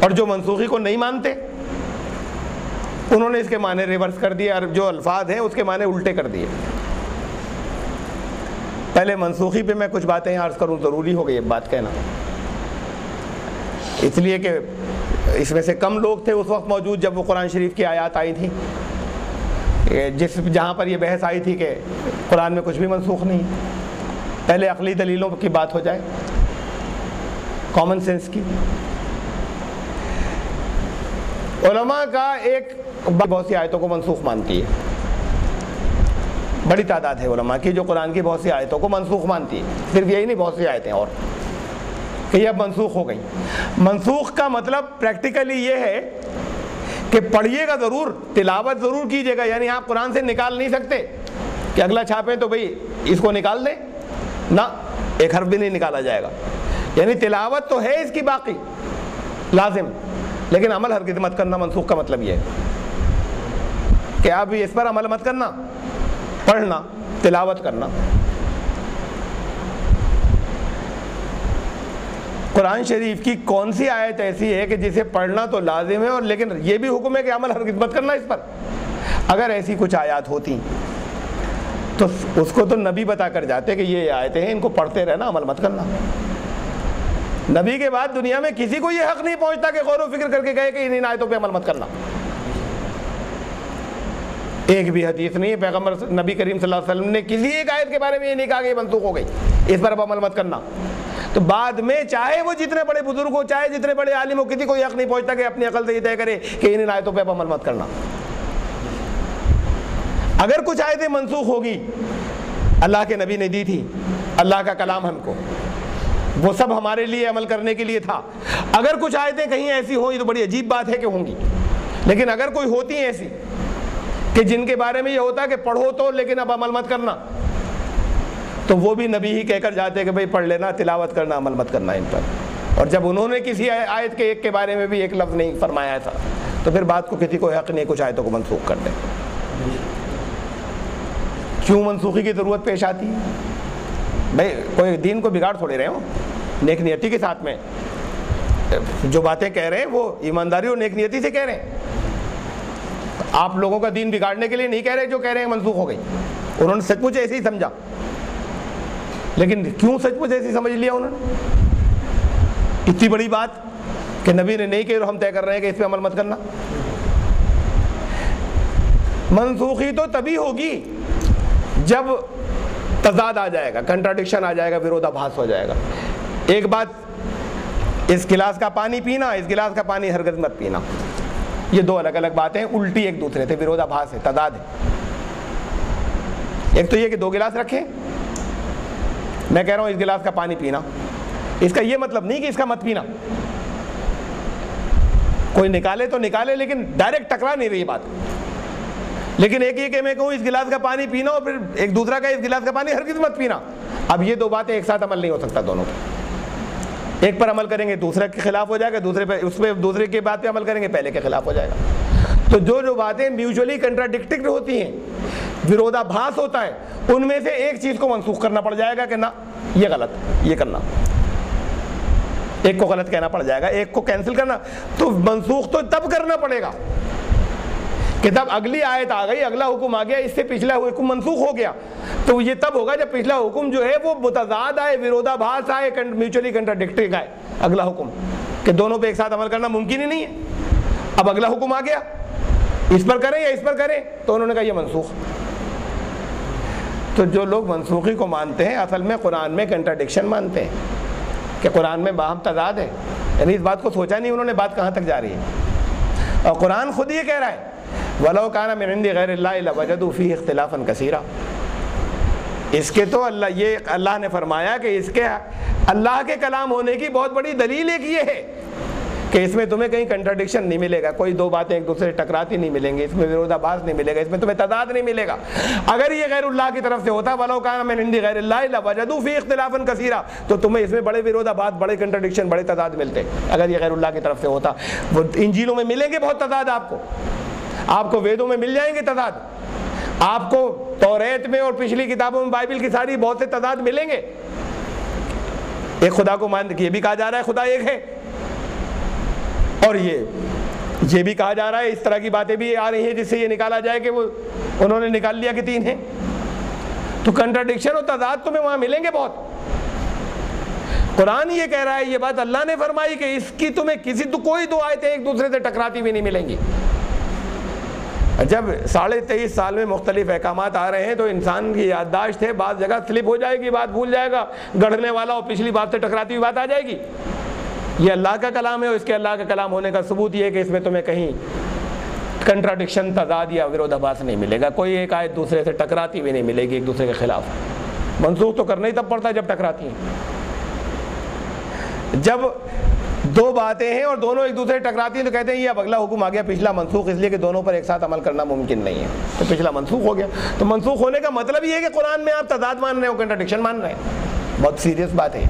اور جو منسوخی کو نہیں مانتے انہوں نے اس کے معنی ریورس کر دیے، اور جو الفاظ ہیں اس کے معنی الٹے کر دیے۔ پہلے منسوخی پہ میں کچھ باتیں عرض کروں، ضروری ہو گئی یہ بات کہنا، اس لیے کہ اس میں سے کم لوگ تھے اس وقت موجود جب وہ قرآن شریف کی آیات آئی تھیں، جہاں پر یہ بحث آئی تھی کہ قرآن میں کچھ بھی منسوخ نہیں۔ پہلے عقلی دلیلوں کی بات ہو جائے، کامن سینس کی۔ علماء کا ایک بہت سی آیتوں کو منسوخ مانتی ہے، بڑی تعداد ہے علماء کی جو قرآن کی بہت سی آیتوں کو منسوخ مانتی ہے، صرف یہی نہیں بہت سی آیتیں اور کہ یہ اب منسوخ ہو گئی۔ منسوخ کا مطلب پریکٹیکلی یہ ہے کہ پڑھیے گا ضرور، تلاوت ضرور کیجیے گا، یعنی آپ قرآن سے نکال نہیں سکتے کہ اگلا چھاپیں تو بھئی اس کو نکال دیں، نہ، ایک حرف بھی نہیں نکالا جائے گا، یعنی تلاوت تو ہے اس کی باقی لازم، لیکن عمل ہرگز مت کرنا۔ منسوخ کا مطلب یہ ہے کہ آپ اس پر عمل مت کرنا، پڑھنا، تلاوت کرنا۔ قرآن شریف کی کون سی آیت ایسی ہے کہ جسے پڑھنا تو لازم ہے اور لیکن یہ بھی حکم ہے کہ عمل ہرگز مت کرنا اس پر؟ اگر ایسی کچھ آیات ہوتی تو اس کو تو نبی بتا کر جاتے کہ یہ آیتیں ہیں، ان کو پڑھتے رہنا، عمل مت کرنا۔ نبی کے بعد دنیا میں کسی کو یہ حق نہیں پہنچتا کہ غور و فکر کر کے کہے کہ ان آیتوں پہ عمل مت کرنا۔ ایک بھی حدیث نہیں ہے، پیغمبر نبی کریم صلی اللہ علیہ وسلم نے کسی ایک آیت کے بارے میں یہ نہیں کہا کہ یہ منسوخ ہو گئی، اس پر اب عمل مت کرنا۔ تو بعد میں چاہے وہ جتنے بڑے بزرگ ہو، چاہے جتنے بڑے عالم ہو، کسی کو یہ حق نہیں پہنچتا کہ اپنی عقل سے یہ طے کرے کہ ان آیتوں پہ اب عمل مت کرنا۔ اگر کچھ آیتیں منسوخ ہوگی، اللہ کے نبی نے دی تھی، اللہ کا کلام ہم کو، وہ سب ہمارے لیے عمل کرنے کے لیے تھا۔ اگر کچھ آیتیں کہیں ایسی ہوئی تو بڑی عجیب بات ہے کہ ہوں گی، لیکن اگر کوئی ہوتی ہیں ایسی کہ جن کے بارے میں یہ ہوتا ہے کہ پڑھو تو لیکن اب عمل مت کرنا، تو وہ بھی نبی ہی کہہ کر جاتے کہ بھئی پڑھ لینا، تلاوت کرنا، عمل مت کرنا ان پر۔ اور جب انہوں نے کسی آیت کے ایک کے بارے میں بھی ایک لفظ نہیں فرمایا تھا تو پھر بات کو کسی کو حق نہیں کچھ آیتوں کو منسوخ کر دیں۔ کیوں منسوخی کی ضرورت پیش آتی ہے؟ بھئی کوئی دین کو بگاڑ تھوڑے رہے ہوں، نیک نیتی کے ساتھ میں جو باتیں کہہ رہے ہیں وہ ایمانداری اور نیک نیتی سے کہہ رہے ہیں۔ آپ لوگوں کا دین بگاڑنے کے لیے نہیں کہہ رہے، جو کہہ رہے ہیں منسوخ ہو گئی، انہوں نے سچ مچ ایسے ہی سمجھا، لیکن کیوں سچ مچ ایسے سمجھ لیا انہوں نے؟ اتنی بڑی بات کہ نبی نے نہیں کہی اور ہم طے کر رہے ہیں کہ اس پہ عمل مت کرنا۔ منسوخی تو تبھی ہوگی جب تضاد آ جائے گا, کنٹراڈکشن آ جائے گا, ورودابھاس ہو جائے گا. ایک بات, اس گلاس کا پانی پینا, اس گلاس کا پانی ہرگز مت پینا, یہ دو الگ الگ باتیں, الٹی ایک دوسرے سے, ورودابھاس ہے, تضاد ہے. ایک تو یہ کہ دو گلاس رکھیں, میں کہہ رہا ہوں اس گلاس کا پانی پینا, اس کا یہ مطلب نہیں کہ اس کا مت پینا. کوئی نکالے تو نکالے, لیکن ڈائریکٹ ٹکرا نہیں رہی بات. لیکن ایک یہ کہ میں کہوں اس گلاس کا پانی پینا اور پھر ایک دوسرا کا اس گلاس کا پانی ہرگز مت پینا, اب یہ دو باتیں ایک ساتھ عمل نہیں ہو سکتا دونوں پہ. ایک پر عمل کریں گے دوسرے کے خلاف ہو جائے گا, دوسرے پہ, اس پہ دوسرے کی بات پہ عمل کریں گے پہلے کے خلاف ہو جائے گا. تو جو باتیں میوچولی کنٹراڈکٹنگ ہوتی ہیں, ورودابھاس ہوتا ہے, ان میں سے ایک چیز کو منسوخ کرنا پڑ جائے گا کہ نہ یہ غلط, یہ کرنا. ایک کو غلط کہنا پڑ جائے گا, ایک کو کینسل کرنا. تو منسوخ تو تب کرنا پڑے گا کہ تب اگلی آیت آ گئی, اگلا حکم آ گیا, اس سے پچھلا حکم منسوخ ہو گیا. تو یہ تب ہوگا جب پچھلا حکم جو ہے وہ متضاد آئے, ورودابھاس آئے, میوچولی کنٹراڈکٹنگ آئے اگلا حکم, کہ دونوں پہ ایک ساتھ عمل کرنا ممکن ہی نہیں ہے. اب اگلا حکم آ گیا, اس پر کریں یا اس پر کریں, تو انہوں نے کہا یہ منسوخ. تو جو لوگ منسوخی کو مانتے ہیں اصل میں قرآن میں کنٹراڈکشن مانتے ہیں, کہ قرآن میں باہم تضاد ہے. یعنی اس بات کو سوچا نہیں انہوں نے, بات کہاں تک جا رہی ہے. اور قرآن خود یہ کہہ رہا ہے وَلَوْ كَانَ مِنْ عِنْدِ غَيْرِ اللَّهِ لَوَجَدُوا فِيهِ اخْتِلَافًا كَثِيرًا. اس کے تو اللہ نے فرمایا کہ اس کے اللہ کے کلام ہونے کی بہت بڑی دلیل ایک یہ ہے کہ اس میں تمہیں کہیں کنٹراڈکشن نہیں ملے گا, کوئی دو باتیں ایک دوسرے سے ٹکراتی نہیں ملیں گی, اس میں ورودابھاس نہیں ملے گا, اس میں تمہیں تضاد نہیں ملے گا. اگر یہ غیر اللہ کی طرف سے ہوتا وَلَوْ كَانَ مِنْ عِنْدِ غَيْرِ اللَّهِ لَوَجَدُوا فِيهِ اخْتِلَافًا كَثِيرًا, تو تمہیں اس میں بڑے ورودابھاس, بڑے کنٹراڈکشن, بڑے تضاد ملتے اگر یہ غیر اللہ کی طرف سے ہوتا. وہ انجیلوں میں ملیں گے بہت تضاد, آپ کو ویدوں میں مل جائیں گے تضاد, آپ کو توریت میں اور پچھلی کتابوں میں بائبل کی ساری بہت سے تضاد ملیں گے. ایک خدا کو مان کے یہ بھی کہا جا رہا ہے خدا ایک ہے, اور یہ بھی کہا جا رہا ہے, اس طرح کی باتیں بھی آ رہی ہیں جس سے یہ نکالا جائے کہ وہ انہوں نے نکال لیا کہ تین ہیں. تو کنٹراڈکشن اور تضاد تمہیں وہاں ملیں گے بہت. قرآن یہ کہہ رہا ہے, یہ بات اللہ نے فرمائی کہ اس کی تمہیں کوئی دو آیتیں ایک دوسرے سے ٹکراتی ہوئی نہیں ملیں گی. جب 23.5 سال میں مختلف احکامات آ رہے ہیں تو انسان کی یادداشت ہے, بعض جگہ سلپ ہو جائے گی, بات بھول جائے گا, گڑھنے والا اور پچھلی بات سے ٹکراتی ہوئی بات آ جائے گی. یہ اللہ کا کلام ہے, اور اس کے اللہ کا کلام ہونے کا ثبوت یہ ہے کہ اس میں تمہیں کہیں کنٹراڈکشن, تضاد یا ورودابھاس نہیں ملے گا. کوئی ایک آیت دوسرے سے ٹکراتی ہوئی نہیں ملے گی ایک دوسرے کے خلاف. منسوخ تو کرنا ہی تب پڑتا ہے جب ٹکراتی ہیں. جب دو باتیں ہیں اور دونوں ایک دوسرے ٹکراتی ہیں تو کہتے ہیں یہ اب اگلا حکم آ گیا, پچھلا منسوخ, اس لیے کہ دونوں پر ایک ساتھ عمل کرنا ممکن نہیں ہے, تو پچھلا منسوخ ہو گیا. تو منسوخ ہونے کا مطلب یہ ہے کہ قرآن میں آپ تضاد مان رہے ہو, کنٹراڈکشن مان رہے ہیں. بہت سیریس بات ہے.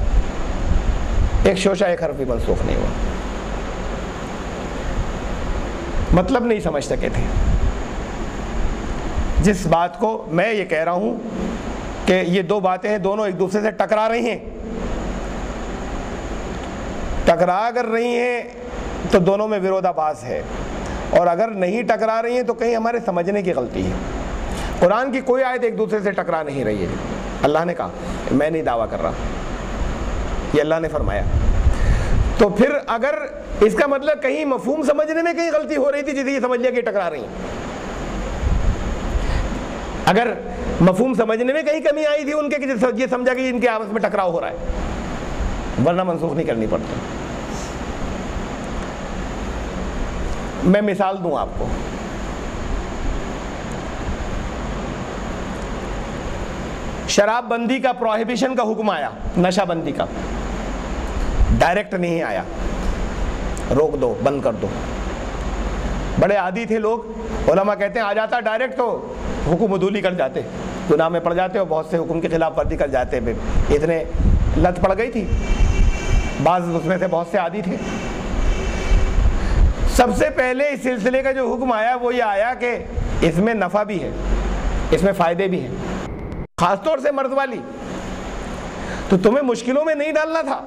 ایک شوشہ ایک حرف بھی منسوخ نہیں ہوا, مطلب نہیں سمجھ سکے تھے. جس بات کو میں یہ کہہ رہا ہوں کہ یہ دو باتیں ہیں, دونوں ایک دوسرے سے ٹکرا رہی ہیں, ٹکرا کر رہی ہیں تو دونوں میں ورودابھاس ہے, اور اگر نہیں ٹکرا رہی ہیں تو کہیں ہمارے سمجھنے کی غلطی ہے. قرآن کی کوئی آیت ایک دوسرے سے ٹکرا نہیں رہی ہے. اللہ نے کہا, میں نہیں دعویٰ کر رہا, یہ اللہ نے فرمایا. تو پھر اگر اس کا مطلب کہیں مفہوم سمجھنے میں کہیں غلطی ہو رہی تھی جسے یہ سمجھ لیا کہ ٹکرا رہی ہیں, اگر مفہوم سمجھنے میں کہیں کمی آئی تھی ان کے کہ یہ سمجھا کہ ان کے آپس میں ٹکراؤ ہو رہا ہے, ورنہ منسوخ نہیں کرنی پڑتی. میں مثال دوں آپ کو. شراب بندی کا پروہیبیشن کا حکم آیا, نشہ بندی کا, ڈائریکٹ نہیں آیا, روک دو, بند کر دو. بڑے عادی تھے لوگ, علماء کہتے ہیں آ جاتا ڈائریکٹ تو حکم عدولی کر جاتے, گناہ میں پڑ جاتے اور بہت سے حکم کی خلاف ورزی کر جاتے. اتنے لت پڑ گئی تھی, بعض اس میں سے بہت سے عادی تھے. سب سے پہلے اس سلسلے کا جو حکم آیا وہ یہ آیا کہ اس میں نفع بھی ہے, اس میں فائدے بھی ہیں, خاص طور سے مرد والی. تو تمہیں مشکلوں میں نہیں ڈالنا تھا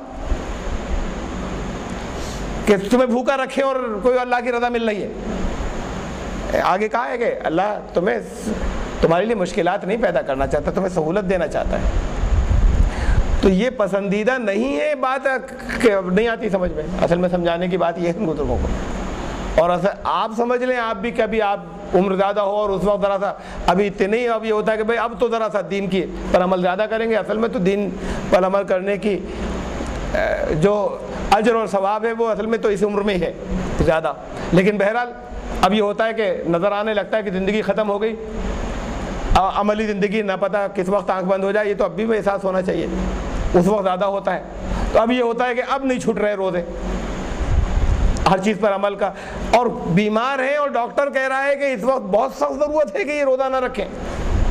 کہ تمہیں بھوکا رکھے اور کوئی اللہ کی رضا مل رہی ہے. آگے کہا ہے کہ اللہ تمہارے لیے مشکلات نہیں پیدا کرنا چاہتا, تمہیں سہولت دینا چاہتا ہے. تو یہ پسندیدہ نہیں ہے بات, کہ نہیں آتی سمجھ میں. اصل میں سمجھانے کی بات یہ ہے بزرگوں کو, اور آپ سمجھ لیں, آپ بھی کبھی آپ عمر زیادہ ہو اور اس وقت ذرا سا ابھی اتنے ہی اب یہ ہوتا ہے کہ بھائی اب تو ذرا سا دین کی پر عمل زیادہ کریں گے. اصل میں تو دین پر عمل کرنے کی جو اجر اور ثواب ہے وہ اصل میں تو اس عمر میں ہی ہے زیادہ. لیکن بہرحال اب یہ ہوتا ہے کہ نظر آنے لگتا ہے کہ زندگی ختم ہو گئی, عملی زندگی نہ پتہ کس وقت آنکھ بند ہو جائے. یہ تو اب بھی احساس ہونا چاہیے, اس وقت زیادہ ہوتا ہے. تو اب یہ ہوتا ہے کہ اب نہیں چھوٹ رہے روزے ہر چیز پر عمل کا, اور بیمار ہیں اور ڈاکٹر کہہ رہا ہے کہ اس وقت بہت سخت ضرورت ہے کہ یہ روزہ نہ رکھیں,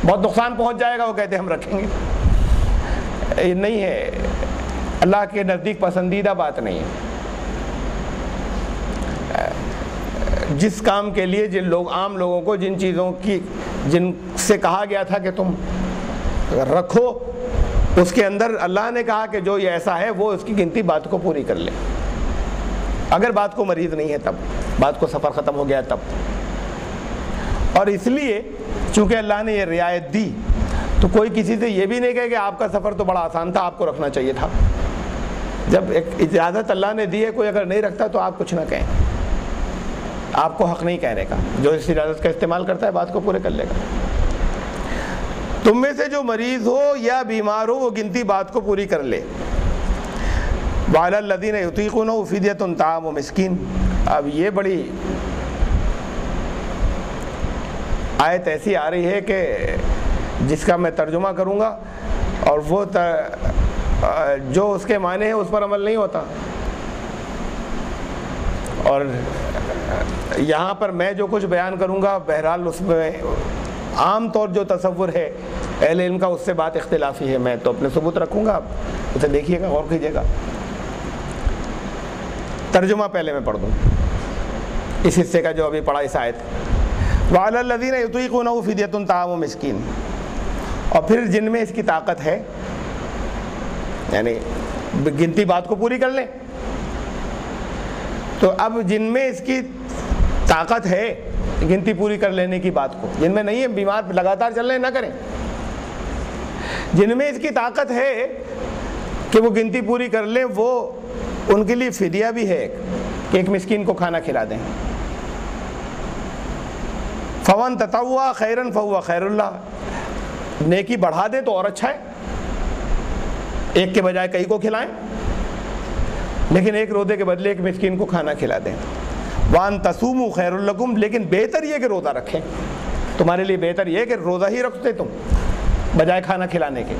بہت نقصان پہنچ جائے گا, وہ کہتے ہیں ہم رکھیں گے. یہ نہیں ہے, اللہ کے نزدیک پسندیدہ بات نہیں ہے. جس کام کے لیے جن لوگ عام لوگوں کو جن چیزوں کی جن سے کہا گیا تھا کہ تم رکھو, اس کے اندر اللہ نے کہا کہ جو یہ ایسا ہے وہ اس کی گنتی بات کو پوری کر لے. اگر بات کو مریض نہیں ہے تب, بات کو سفر ختم ہو گیا تب. اور اس لیے چونکہ اللہ نے یہ رعایت دی تو کوئی کسی سے یہ بھی نہیں کہے کہ آپ کا سفر تو بڑا آسان تھا, آپ کو رکھنا چاہیے تھا. جب ایک اجازت اللہ نے دی ہے, کوئی اگر نہیں رکھتا تو آپ کچھ نہ کہیں, آپ کو حق نہیں کہنے کا. جو اس اجازت کا استعمال کرتا ہے بات کو پورے کر لے گا. تم میں سے جو مریض ہو یا بیمار ہو وہ گنتی بات کو پوری کر لے. وعلی الذین یطیقونہ فدیۃ طعام مسکین. اب یہ بڑی آیت ایسی آ رہی ہے کہ جس کا میں ترجمہ کروں گا اور وہ جو اس کے معنی ہیں اس پر عمل نہیں ہوتا. اور یہاں پر میں جو کچھ بیان کروں گا بہرحال اس میں عام طور جو تصور ہے اہل علم کا اس سے بات اختلافی ہے. میں تو اپنے ثبوت رکھوں گا, آپ اسے دیکھیے گا, غور کیجیے گا. ترجمہ پہلے میں پڑھ دوں اس حصے کا جو ابھی پڑھا اس آیت. وعلی الذین یطیقونہ فدیۃ طعام مسکین. اور پھر جن میں اس کی طاقت ہے, یعنی گنتی بات کو پوری کر لیں. تو اب جن میں اس کی طاقت ہے گنتی پوری کر لینے کی بات کو, جن میں نہیں ہے, بیمار لگاتار چل رہے, نہ کریں. جن میں اس کی طاقت ہے کہ وہ گنتی پوری کر لیں, وہ ان کے لیے فدیہ بھی ہے کہ ایک مسکین کو کھانا کھلا دیں. فمن تطوع خیرا فهو خیر اللہ. نیکی بڑھا دیں تو اور اچھا ہے, ایک کے بجائے کئی کو کھلائیں, لیکن ایک روزے کے بدلے ایک مسکین کو کھانا کھلا دیں. وان تصوموا خیر لکم. لیکن بہتر یہ کہ روزہ رکھیں, تمہارے لیے بہتر یہ کہ روزہ ہی رکھتے تم بجائے کھانا کھلانے کے.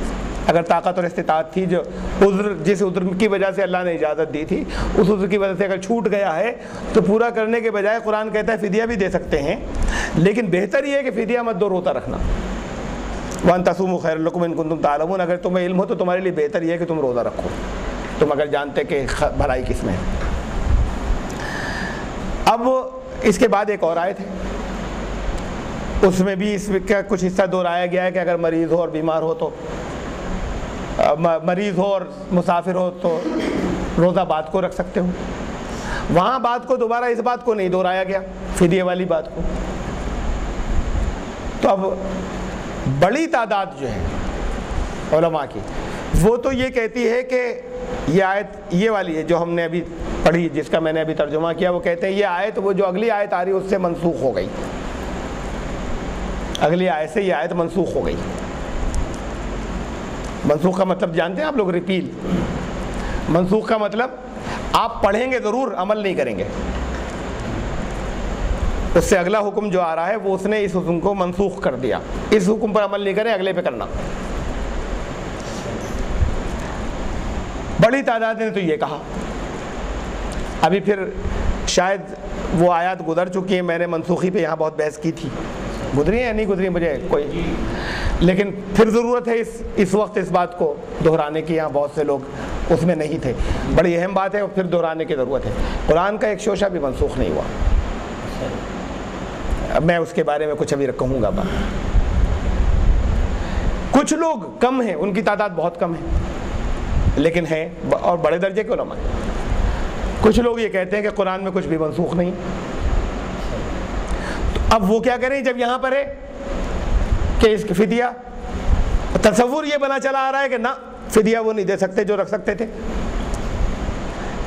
اگر طاقت اور استطاعت تھی, جو عذر جس عذر کی وجہ سے اللہ نے اجازت دی تھی اس عذر کی وجہ سے اگر چھوٹ گیا ہے تو پورا کرنے کے بجائے قرآن کہتا ہے فدیہ بھی دے سکتے ہیں, لیکن بہتر یہ ہے کہ فدیہ مت دو, روزہ رکھنا. وان تصوموا خیر لکم ان کنتم تعلمون. اگر تمہیں علم ہو تو تمہارے لیے بہتر یہ ہے کہ تم روزہ رکھو, تم اگر جانتے کہ بھلائی کس میں ہے. اب اس کے بعد ایک اور آیت ہے, اس میں بھی اس کا کچھ حصہ دہرایا گیا ہے کہ اگر مریض ہو اور بیمار ہو تو, مریض ہو اور مسافر ہو تو روزہ بات کو رکھ سکتے ہو. وہاں بات کو دوبارہ اس بات کو نہیں دہرایا گیا, فدیے والی بات کو. تو اب بڑی تعداد جو ہے علماء کی وہ تو یہ کہتی ہے کہ یہ آیت یہ والی ہے جو ہم نے ابھی پڑھی, جس کا میں نے ابھی ترجمہ کیا, وہ کہتے ہیں یہ آیت وہ جو اگلی آیت آ رہی ہے اس سے منسوخ ہو گئی. اگلی آیت سے یہ آیت منسوخ ہو گئی. منسوخ کا مطلب جانتے ہیں آپ لوگ, ریپیل. منسوخ کا مطلب آپ پڑھیں گے ضرور, عمل نہیں کریں گے. اس سے اگلا حکم جو آ رہا ہے وہ اس نے اس حکم کو منسوخ کر دیا. اس حکم پر عمل نہیں کریں, اگلے پہ کرنا. بڑی تعداد نے تو یہ کہا. ابھی پھر شاید وہ آیات گزر چکی ہیں, میں نے منسوخی پہ یہاں بہت بحث کی تھی, گزری ہیں یا نہیں گزری مجھے کوئی, لیکن پھر ضرورت ہے اس وقت اس بات کو دہرانے کی. یہاں بہت سے لوگ اس میں نہیں تھے, بڑی اہم بات ہے اور پھر دہرانے کی ضرورت ہے. قرآن کا ایک شوشہ بھی منسوخ نہیں ہوا. اب میں اس کے بارے میں کچھ ابھی کہوں گا بات. کچھ لوگ کم ہیں, ان کی تعداد بہت کم ہے لیکن ہیں, اور بڑے درجے کے علماء ہیں. کچھ لوگ یہ کہتے ہیں کہ قرآن میں کچھ بھی منسوخ نہیں. تو اب وہ کیا کریں جب یہاں پر ہے کہ اس کی فدیہ, تصور یہ بنا چلا آ رہا ہے کہ نہ فدیہ وہ نہیں دے سکتے جو رکھ سکتے تھے,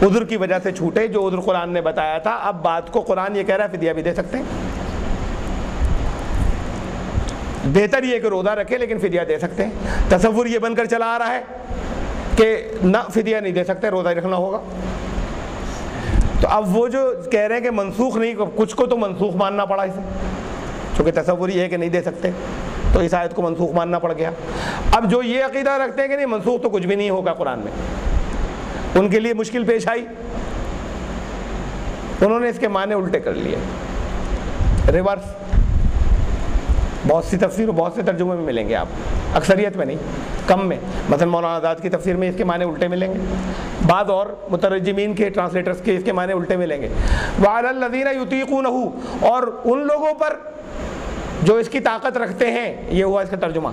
عذر کی وجہ سے چھوٹے, جو عذر قرآن نے بتایا تھا. اب بات کو قرآن یہ کہہ رہا ہے فدیہ بھی دے سکتے ہیں. بہتر یہ کہ روزہ رکھے لیکن فدیہ دے سکتے ہیں. تصور یہ بن کر چلا آ رہا ہے کہ نہ فدیہ نہیں دے سکتے, روزہ رکھنا ہوگا. تو اب وہ جو کہہ رہے ہیں کہ منسوخ نہیں, کچھ کو تو منسوخ ماننا پڑا اسے, چونکہ تصور یہ ہے کہ نہیں دے سکتے تو اس آیت کو منسوخ ماننا پڑ گیا. اب جو یہ عقیدہ رکھتے ہیں کہ نہیں منسوخ تو کچھ بھی نہیں ہوگا قرآن میں, ان کے لیے مشکل پیش آئی, انہوں نے اس کے معنی الٹے کر لیے, ریورس. بہت سی تفسیر و بہت سے ترجمے میں ملیں گے آپ, اکثریت میں نہیں, کم میں. مثلا مولانا آزاد کی تفسیر میں اس کے معنی الٹے ملیں گے, بعض اور مترجمین کے ٹرانسلیٹرز کے اس کے معنی الٹے ملیں گے. وعلی الذین یطیقونہ, اور ان لوگوں پر جو اس کی طاقت رکھتے ہیں, یہ ہوا اس کا ترجمہ.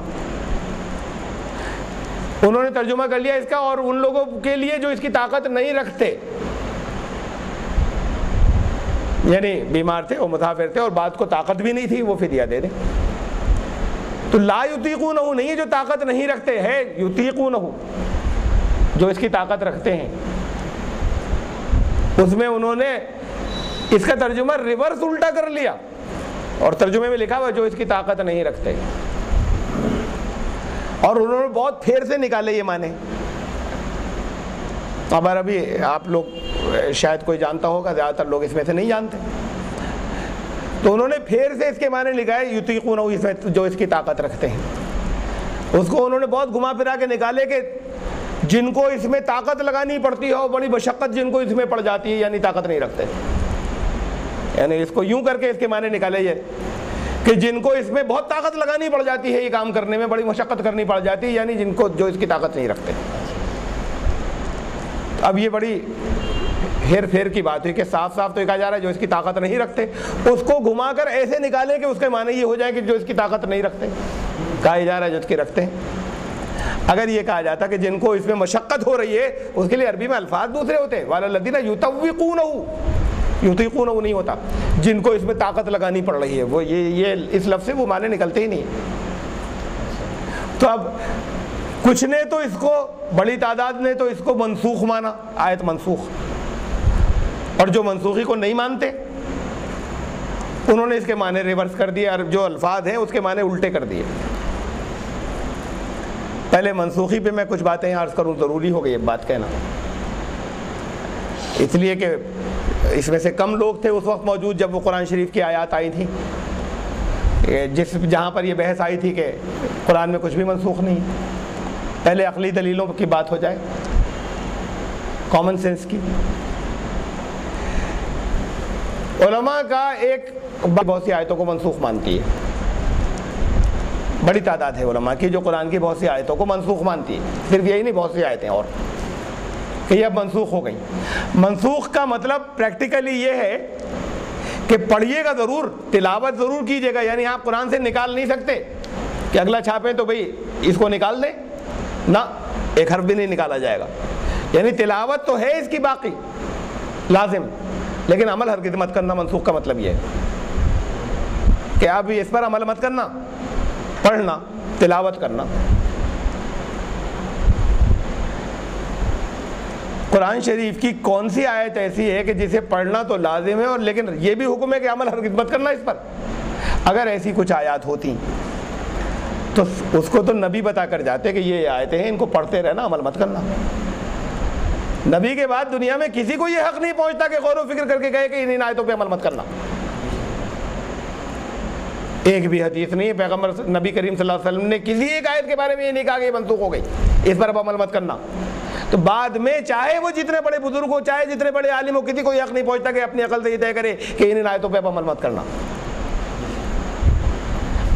انہوں نے ترجمہ کر لیا اس کا, اور ان لوگوں کے لیے جو اس کی طاقت نہیں رکھتے, یعنی بیمار تھے اور مسافر تھے اور بعد کو طاقت بھی نہیں تھی, وہ فدیہ دے دیں. تو لا یطیقونہ نہیں ہے جو طاقت نہیں رکھتے, ہے یطیقونہ جو اس کی طاقت رکھتے ہیں. اس میں انہوں نے اس کا ترجمہ ریورس الٹا کر لیا, اور ترجمے میں لکھا ہوا جو اس کی طاقت نہیں رکھتے, اور انہوں نے بہت پھیر سے نکالے یہ معنی. خبر ابھی آپ لوگ شاید کوئی جانتا ہوگا, زیادہ تر لوگ اس میں سے نہیں جانتے. تو انہوں نے پھر سے اس کے معنی لکھائے یطیقونہ, اس میں جو اس کی طاقت رکھتے ہیں. اس کو انہوں نے بہت گھما پھرا کے نکالے کہ جن کو اس میں طاقت لگانی پڑتی ہے, بڑی مشقت جن کو اس میں پڑ جاتی ہے, یعنی طاقت نہیں رکھتے. یعنی اس کو یوں کر کے اس کے معنی نکالے یہ کہ جن کو اس میں بہت طاقت لگانی پڑ جاتی ہے, یہ کام کرنے میں بڑی مشقت کرنی پڑ جاتی ہے, یعنی جن کو جو اس کی طاقت نہیں رکھتے. اب یہ بڑی ہیر پھیر کی بات ہوئی کہ صاف صاف تو یہ کہا جا رہا ہے جو اس کی طاقت نہیں رکھتے, اس کو گھما کر ایسے نکالے کہ اس کے معنی یہ ہو جائے کہ جو اس کی طاقت نہیں رکھتے. کہا جا رہا ہے جو اس کی رکھتے ہیں. اگر یہ کہا جاتا کہ جن کو اس میں مشقت ہو رہی ہے, اس کے لیے عربی میں الفاظ دوسرے ہوتے ہیں. وعلی الذین یطوقونہ, یطیقونہ نہیں ہوتا, جن کو اس میں طاقت لگانی پڑ رہی ہے, وہ یہ اس لفظ سے وہ معنی نکلتے ہی نہیں. تو اب کچھ نے تو اس کو, بڑی تعداد نے تو اس کو منسوخ مانا, آیت منسوخ, اور جو منسوخی کو نہیں مانتے انہوں نے اس کے معنی ریورس کر دیے, اور جو الفاظ ہیں اس کے معنی الٹے کر دیے. پہلے منسوخی پہ میں کچھ باتیں عرض کروں, ضروری ہو گئی یہ بات کہنا, اس لیے کہ اس میں سے کم لوگ تھے اس وقت موجود جب وہ قرآن شریف کی آیات آئی تھی, جہاں پر یہ بحث آئی تھی کہ قرآن میں کچھ بھی منسوخ نہیں. پہلے عقلی دلیلوں کی بات ہو جائے, کامن سینس کی. علماء کا ایک بہت سی آیتوں کو منسوخ مانتی ہے, بڑی تعداد ہے علماء کی جو قرآن کی بہت سی آیتوں کو منسوخ مانتی ہے. صرف یہی نہیں, بہت سی آیتیں اور کہ یہ اب منسوخ ہو گئی. منسوخ کا مطلب پریکٹیکلی یہ ہے کہ پڑھیے گا ضرور, تلاوت ضرور کیجیے گا, یعنی آپ قرآن سے نکال نہیں سکتے کہ اگلا چھاپیں تو بھئی اس کو نکال دیں, نہ, ایک حرف بھی نہیں نکالا جائے گا. یعنی تلاوت تو ہے اس کی باقی لازم, لیکن عمل ہرگز مت کرنا. منسوخ کا مطلب یہ ہے کہ آپ اس پر عمل مت کرنا, پڑھنا, تلاوت کرنا. قرآن شریف کی کون سی آیت ایسی ہے کہ جسے پڑھنا تو لازم ہے, اور لیکن یہ بھی حکم ہے کہ عمل ہرگز مت کرنا اس پر؟ اگر ایسی کچھ آیات ہوتی تو اس کو تو نبی بتا کر جاتے کہ یہ آیتیں ہیں, ان کو پڑھتے رہنا, عمل مت کرنا. نبی کے بعد دنیا میں کسی کو یہ حق نہیں پہنچتا کہ غور و فکر کر کے کہے کہ ان آیتوں پہ عمل مت کرنا. ایک بھی حدیث نہیں ہے, پیغمبر نبی کریم صلی اللہ علیہ وسلم نے کسی ایک آیت کے بارے میں یہ نہیں کہا کہ یہ منسوخ ہو گئی, اس پر اب عمل مت کرنا. تو بعد میں چاہے وہ جتنے بڑے بزرگ ہو, چاہے جتنے بڑے عالم ہو, کسی کو یہ حق نہیں پہنچتا کہ اپنی عقل سے یہ طے کرے کہ ان آیتوں پہ اب عمل مت کرنا.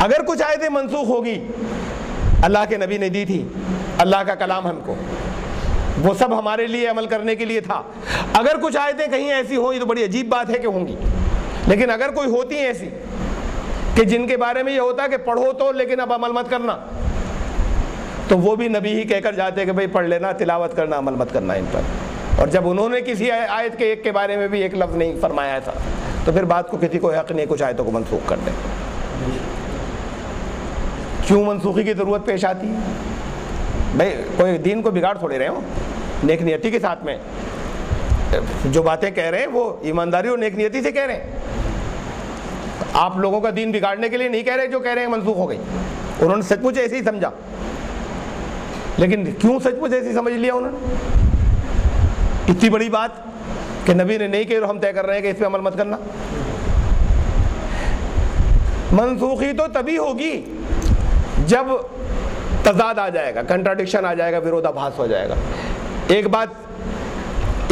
اگر کچھ آیتیں منسوخ ہوگی, اللہ کے نبی نے دی تھی, اللہ کا کلام ہم کو, وہ سب ہمارے لیے عمل کرنے کے لیے تھا. اگر کچھ آیتیں کہیں ایسی ہوں, یہ تو بڑی عجیب بات ہے کہ ہوں گی, لیکن اگر کوئی ہوتی ہیں ایسی کہ جن کے بارے میں یہ ہوتا کہ پڑھو تو لیکن اب عمل مت کرنا, تو وہ بھی نبی ہی کہہ کر جاتے کہ بھئی پڑھ لینا, تلاوت کرنا, عمل مت کرنا ان پر. اور جب انہوں نے کسی آیت کے ایک کے بارے میں بھی ایک لفظ نہیں فرمایا تھا, تو پھر بات کو کسی کو حق نہیں کچھ آیتوں کو منسوخ کر دیں. کیوں منسوخی کی ضرورت پیش آتی ہے؟ بھئی کوئی دین کو بگاڑ تھوڑے رہے ہوں, نیک نیتی کے ساتھ میں جو باتیں کہہ رہے ہیں وہ ایمانداری اور نیک نیتی سے کہہ رہے ہیں. آپ لوگوں کا دین بگاڑنے کے لیے نہیں کہہ رہے, جو کہہ رہے ہیں منسوخ ہو گئی. انہوں نے سچ مچ ایسے ہی سمجھا، لیکن کیوں سچ مچ ایسے ہی سمجھ لیا انہوں نے؟ اتنی بڑی بات کہ نبی نے نہیں کہی اور ہم طے کر رہے ہیں کہ اس پہ عمل مت کرنا۔ منسوخی تو تبھی ہوگی جب تضاد آ جائے گا، کنٹراڈکشن آ جائے گا، ورودہ بھاس ہو جائے گا۔ ایک بات،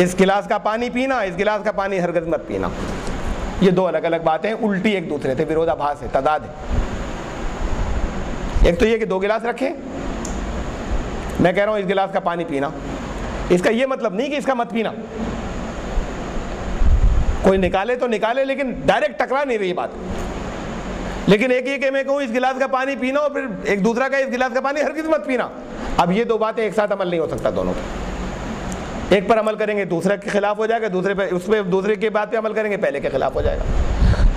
اس گلاس کا پانی پینا، اس گلاس کا پانی ہرگز مت پینا، یہ دو الگ الگ باتیں ہیں، الٹی ایک دوسرے سے، ورودہ بھاس ہے، تضاد ہے۔ ایک تو یہ کہ دو گلاس رکھیں، میں کہہ رہا ہوں اس گلاس کا پانی پینا، اس کا یہ مطلب نہیں کہ اس کا مت پینا، کوئی نکالے تو نکالے لیکن ڈائریکٹ ٹکرا نہیں رہی بات۔ لیکن ایک یہ کہ میں کہوں اس گلاس کا پانی پینا اور پھر ایک دوسرا کا اس گلاس کا پانی ہرگز مت پینا، اب یہ دو باتیں ایک ساتھ عمل نہیں ہو سکتا دونوں پہ۔ ایک پر عمل کریں گے دوسرے کے خلاف ہو جائے گا، دوسرے پہ اس پہ دوسرے کی بات پہ عمل کریں گے پہلے کے خلاف ہو جائے گا۔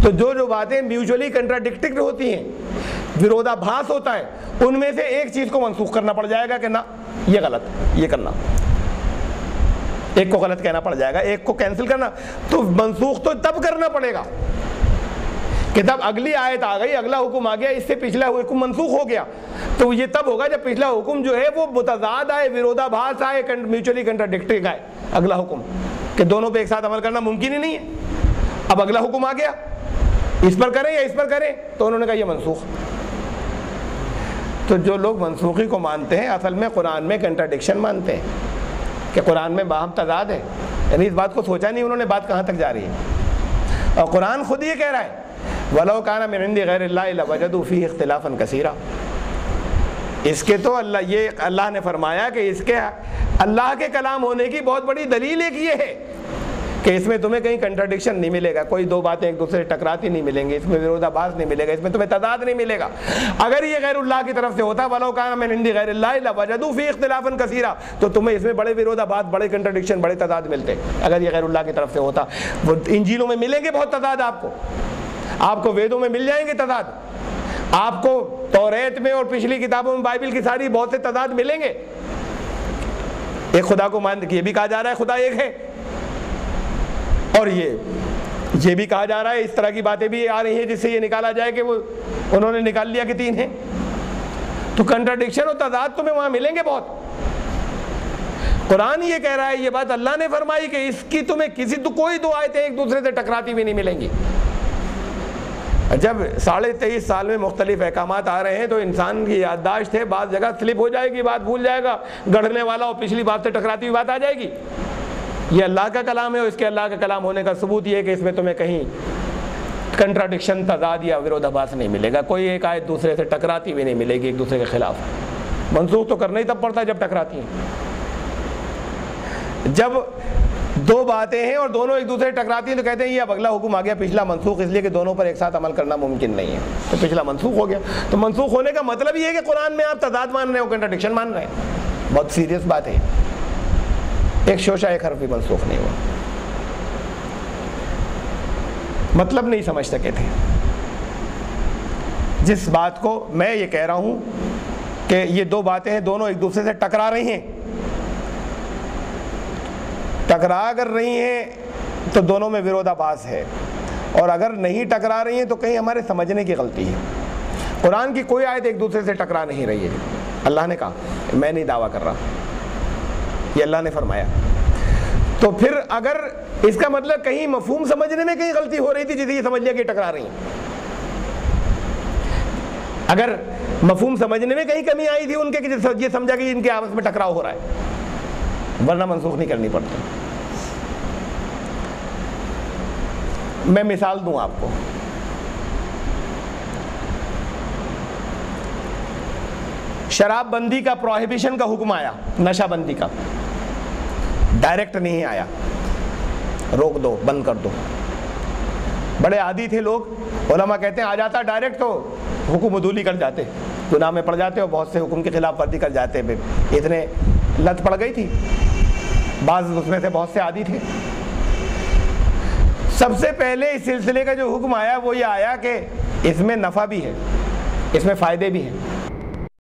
تو جو باتیں میوچولی کنٹراڈکٹنگ ہوتی ہیں، ورودہ بھاس ہوتا ہے، ان میں سے ایک چیز کو منسوخ کرنا پڑ جائے گا کہ نہ یہ غلط، یہ کرنا، ایک کو غلط کہنا پڑ جائے گا، ایک کو کینسل کرنا۔ تو منسوخ تو تب کرنا پڑے گا کہ تب اگلی آیت آ گئی، اگلا حکم آ گیا، اس سے پچھلا حکم منسوخ ہو گیا، تو یہ تب ہوگا جب پچھلا حکم جو ہے وہ متضاد آئے، ورودہ بھاس آئے، میوچولی کنٹراڈکٹنگ آئے اگلا حکم، کہ دونوں پہ ایک ساتھ عمل کرنا ممکن ہی نہیں ہے۔ اب اگلا حکم آ گیا، اس پر کریں یا اس پر کریں، تو انہوں نے کہا یہ منسوخ۔ تو جو لوگ منسوخی کو مانتے ہیں اصل میں قرآن میں کنٹراڈکشن مانتے ہیں کہ قرآن میں باہم تضاد ہے، یعنی اس بات کو سوچا نہیں انہوں نے بات کہاں تک جا رہی ہے۔ اور قرآن خود یہ کہہ رہا ہے وَلَوْ كَانَ مِنْ عِنْدِ غَيْرِ اللَّهِ لَوَجَدُوا فِيهِ اخْتِلَافًا كَثِيرًا۔ اس کے تو اللہ نے فرمایا کہ اس کے اللہ کے کلام ہونے کی بہت بڑی دلیل ایک یہ ہے کہ اس میں تمہیں کہیں کنٹراڈکشن نہیں ملے گا، کوئی دو باتیں ایک دوسرے سے ٹکراتی نہیں ملیں گی، اس میں ورودہ بھاس نہیں ملے گا، اس میں تمہیں تضاد نہیں ملے گا۔ اگر یہ غیر اللہ کی طرف سے ہوتا وَلَوْ كَانَ مِنْ عِنْدِ غَيْرِ اللَّهِ لَوَجَدُوا فِيهِ اخْتِلَافًا كَثِيرًا، تو تمہیں اس میں بڑے ورودہ بھاس، بڑے کنٹراڈکشن، بڑے تضاد ملتے اگر یہ غیر اللہ کی طرف سے ہوتا۔ وہ انجیلوں میں ملیں گے بہت تضاد، آپ کو ویدوں میں مل جائیں گے تضاد، آپ کو توریت میں اور پچھلی کتابوں میں بائبل کی ساری بہت سے تضاد ملیں گے۔ ایک خدا کو مان یہ بھی کہا جا رہا ہے خدا ایک ہے، اور یہ بھی کہا جا رہا ہے، اس طرح کی باتیں بھی آ رہی ہیں جس سے یہ نکالا جائے کہ وہ انہوں نے نکال لیا کہ تین ہیں۔ تو کنٹراڈکشن اور تضاد تمہیں وہاں ملیں گے بہت۔ قرآن یہ کہہ رہا ہے، یہ بات اللہ نے فرمائی کہ اس کی تمہیں کوئی دو آیتیں ایک دوسرے سے ٹکراتی بھی نہیں ملیں گی۔ جب 23.5 سال میں مختلف احکامات آ رہے ہیں تو انسان کی یادداشت ہے، بعض جگہ سلپ ہو جائے گی، بات بھول جائے گا، گڑھنے والا اور پچھلی بات سے ٹکراتی ہوئی بات آ جائے گی۔ یہ اللہ کا کلام ہے اور اس کے اللہ کا کلام ہونے کا ثبوت یہ ہے کہ اس میں تمہیں کہیں کنٹراڈکشن، تضاد یا ورودہ بھاس نہیں ملے گا، کوئی ایک آیت دوسرے سے ٹکراتی بھی نہیں ملے گی ایک دوسرے کے خلاف۔ منسوخ تو کرنا ہی تب پڑتا ہے جب ٹکراتی ہیں۔ جب دو باتیں ہیں اور دونوں ایک دوسرے ٹکراتی ہیں تو کہتے ہیں یہ اب اگلا حکم آ گیا پچھلا منسوخ، اس لیے کہ دونوں پر ایک ساتھ عمل کرنا ممکن نہیں ہے، تو پچھلا منسوخ ہو گیا۔ تو منسوخ ہونے کا مطلب یہ ہے کہ قرآن میں آپ تضاد مان رہے ہو، کنٹراڈکشن مان رہے ہیں، بہت سیریس بات ہے۔ ایک شوشہ ایک حرف بھی منسوخ نہیں ہوا، مطلب نہیں سمجھ سکے تھے۔ جس بات کو میں یہ کہہ رہا ہوں کہ یہ دو باتیں ہیں، دونوں ایک دوسرے سے ٹکرا رہی ہیں، ٹکرا کر رہی ہیں تو دونوں میں ورودہ بھاس ہے، اور اگر نہیں ٹکرا رہی ہیں تو کہیں ہمارے سمجھنے کی غلطی ہے۔ قرآن کی کوئی آیت ایک دوسرے سے ٹکرا نہیں رہی ہے، اللہ نے کہا، میں نہیں دعویٰ کر رہا، یہ اللہ نے فرمایا۔ تو پھر اگر اس کا مطلب کہیں مفہوم سمجھنے میں کہیں غلطی ہو رہی تھی جسے یہ سمجھ لیا کہ ٹکرا رہی ہیں، اگر مفہوم سمجھنے میں کہیں کمی آئی تھی ان کے کہ یہ سمجھا کہ ان کے آپس میں ٹکراؤ ہو رہا ہے، ورنہ منسوخ نہیں کرنی پڑتی۔ میں مثال دوں آپ کو، شراب بندی کا پروہیبیشن کا حکم آیا، نشہ بندی کا، ڈائریکٹ نہیں آیا، روک دو، بند کر دو۔ بڑے عادی تھے لوگ، علماء کہتے ہیں آ جاتا ڈائریکٹ تو حکم عدولی کر جاتے، گناہ میں پڑ جاتے اور بہت سے حکم کی خلاف ورزی کر جاتے، اتنے لت پڑ گئی تھی، بعض اس میں سے بہت سے عادی تھے۔ سب سے پہلے اس سلسلے کا جو حکم آیا وہ یہ آیا کہ اس میں نفع بھی ہے، اس میں فائدے بھی ہیں۔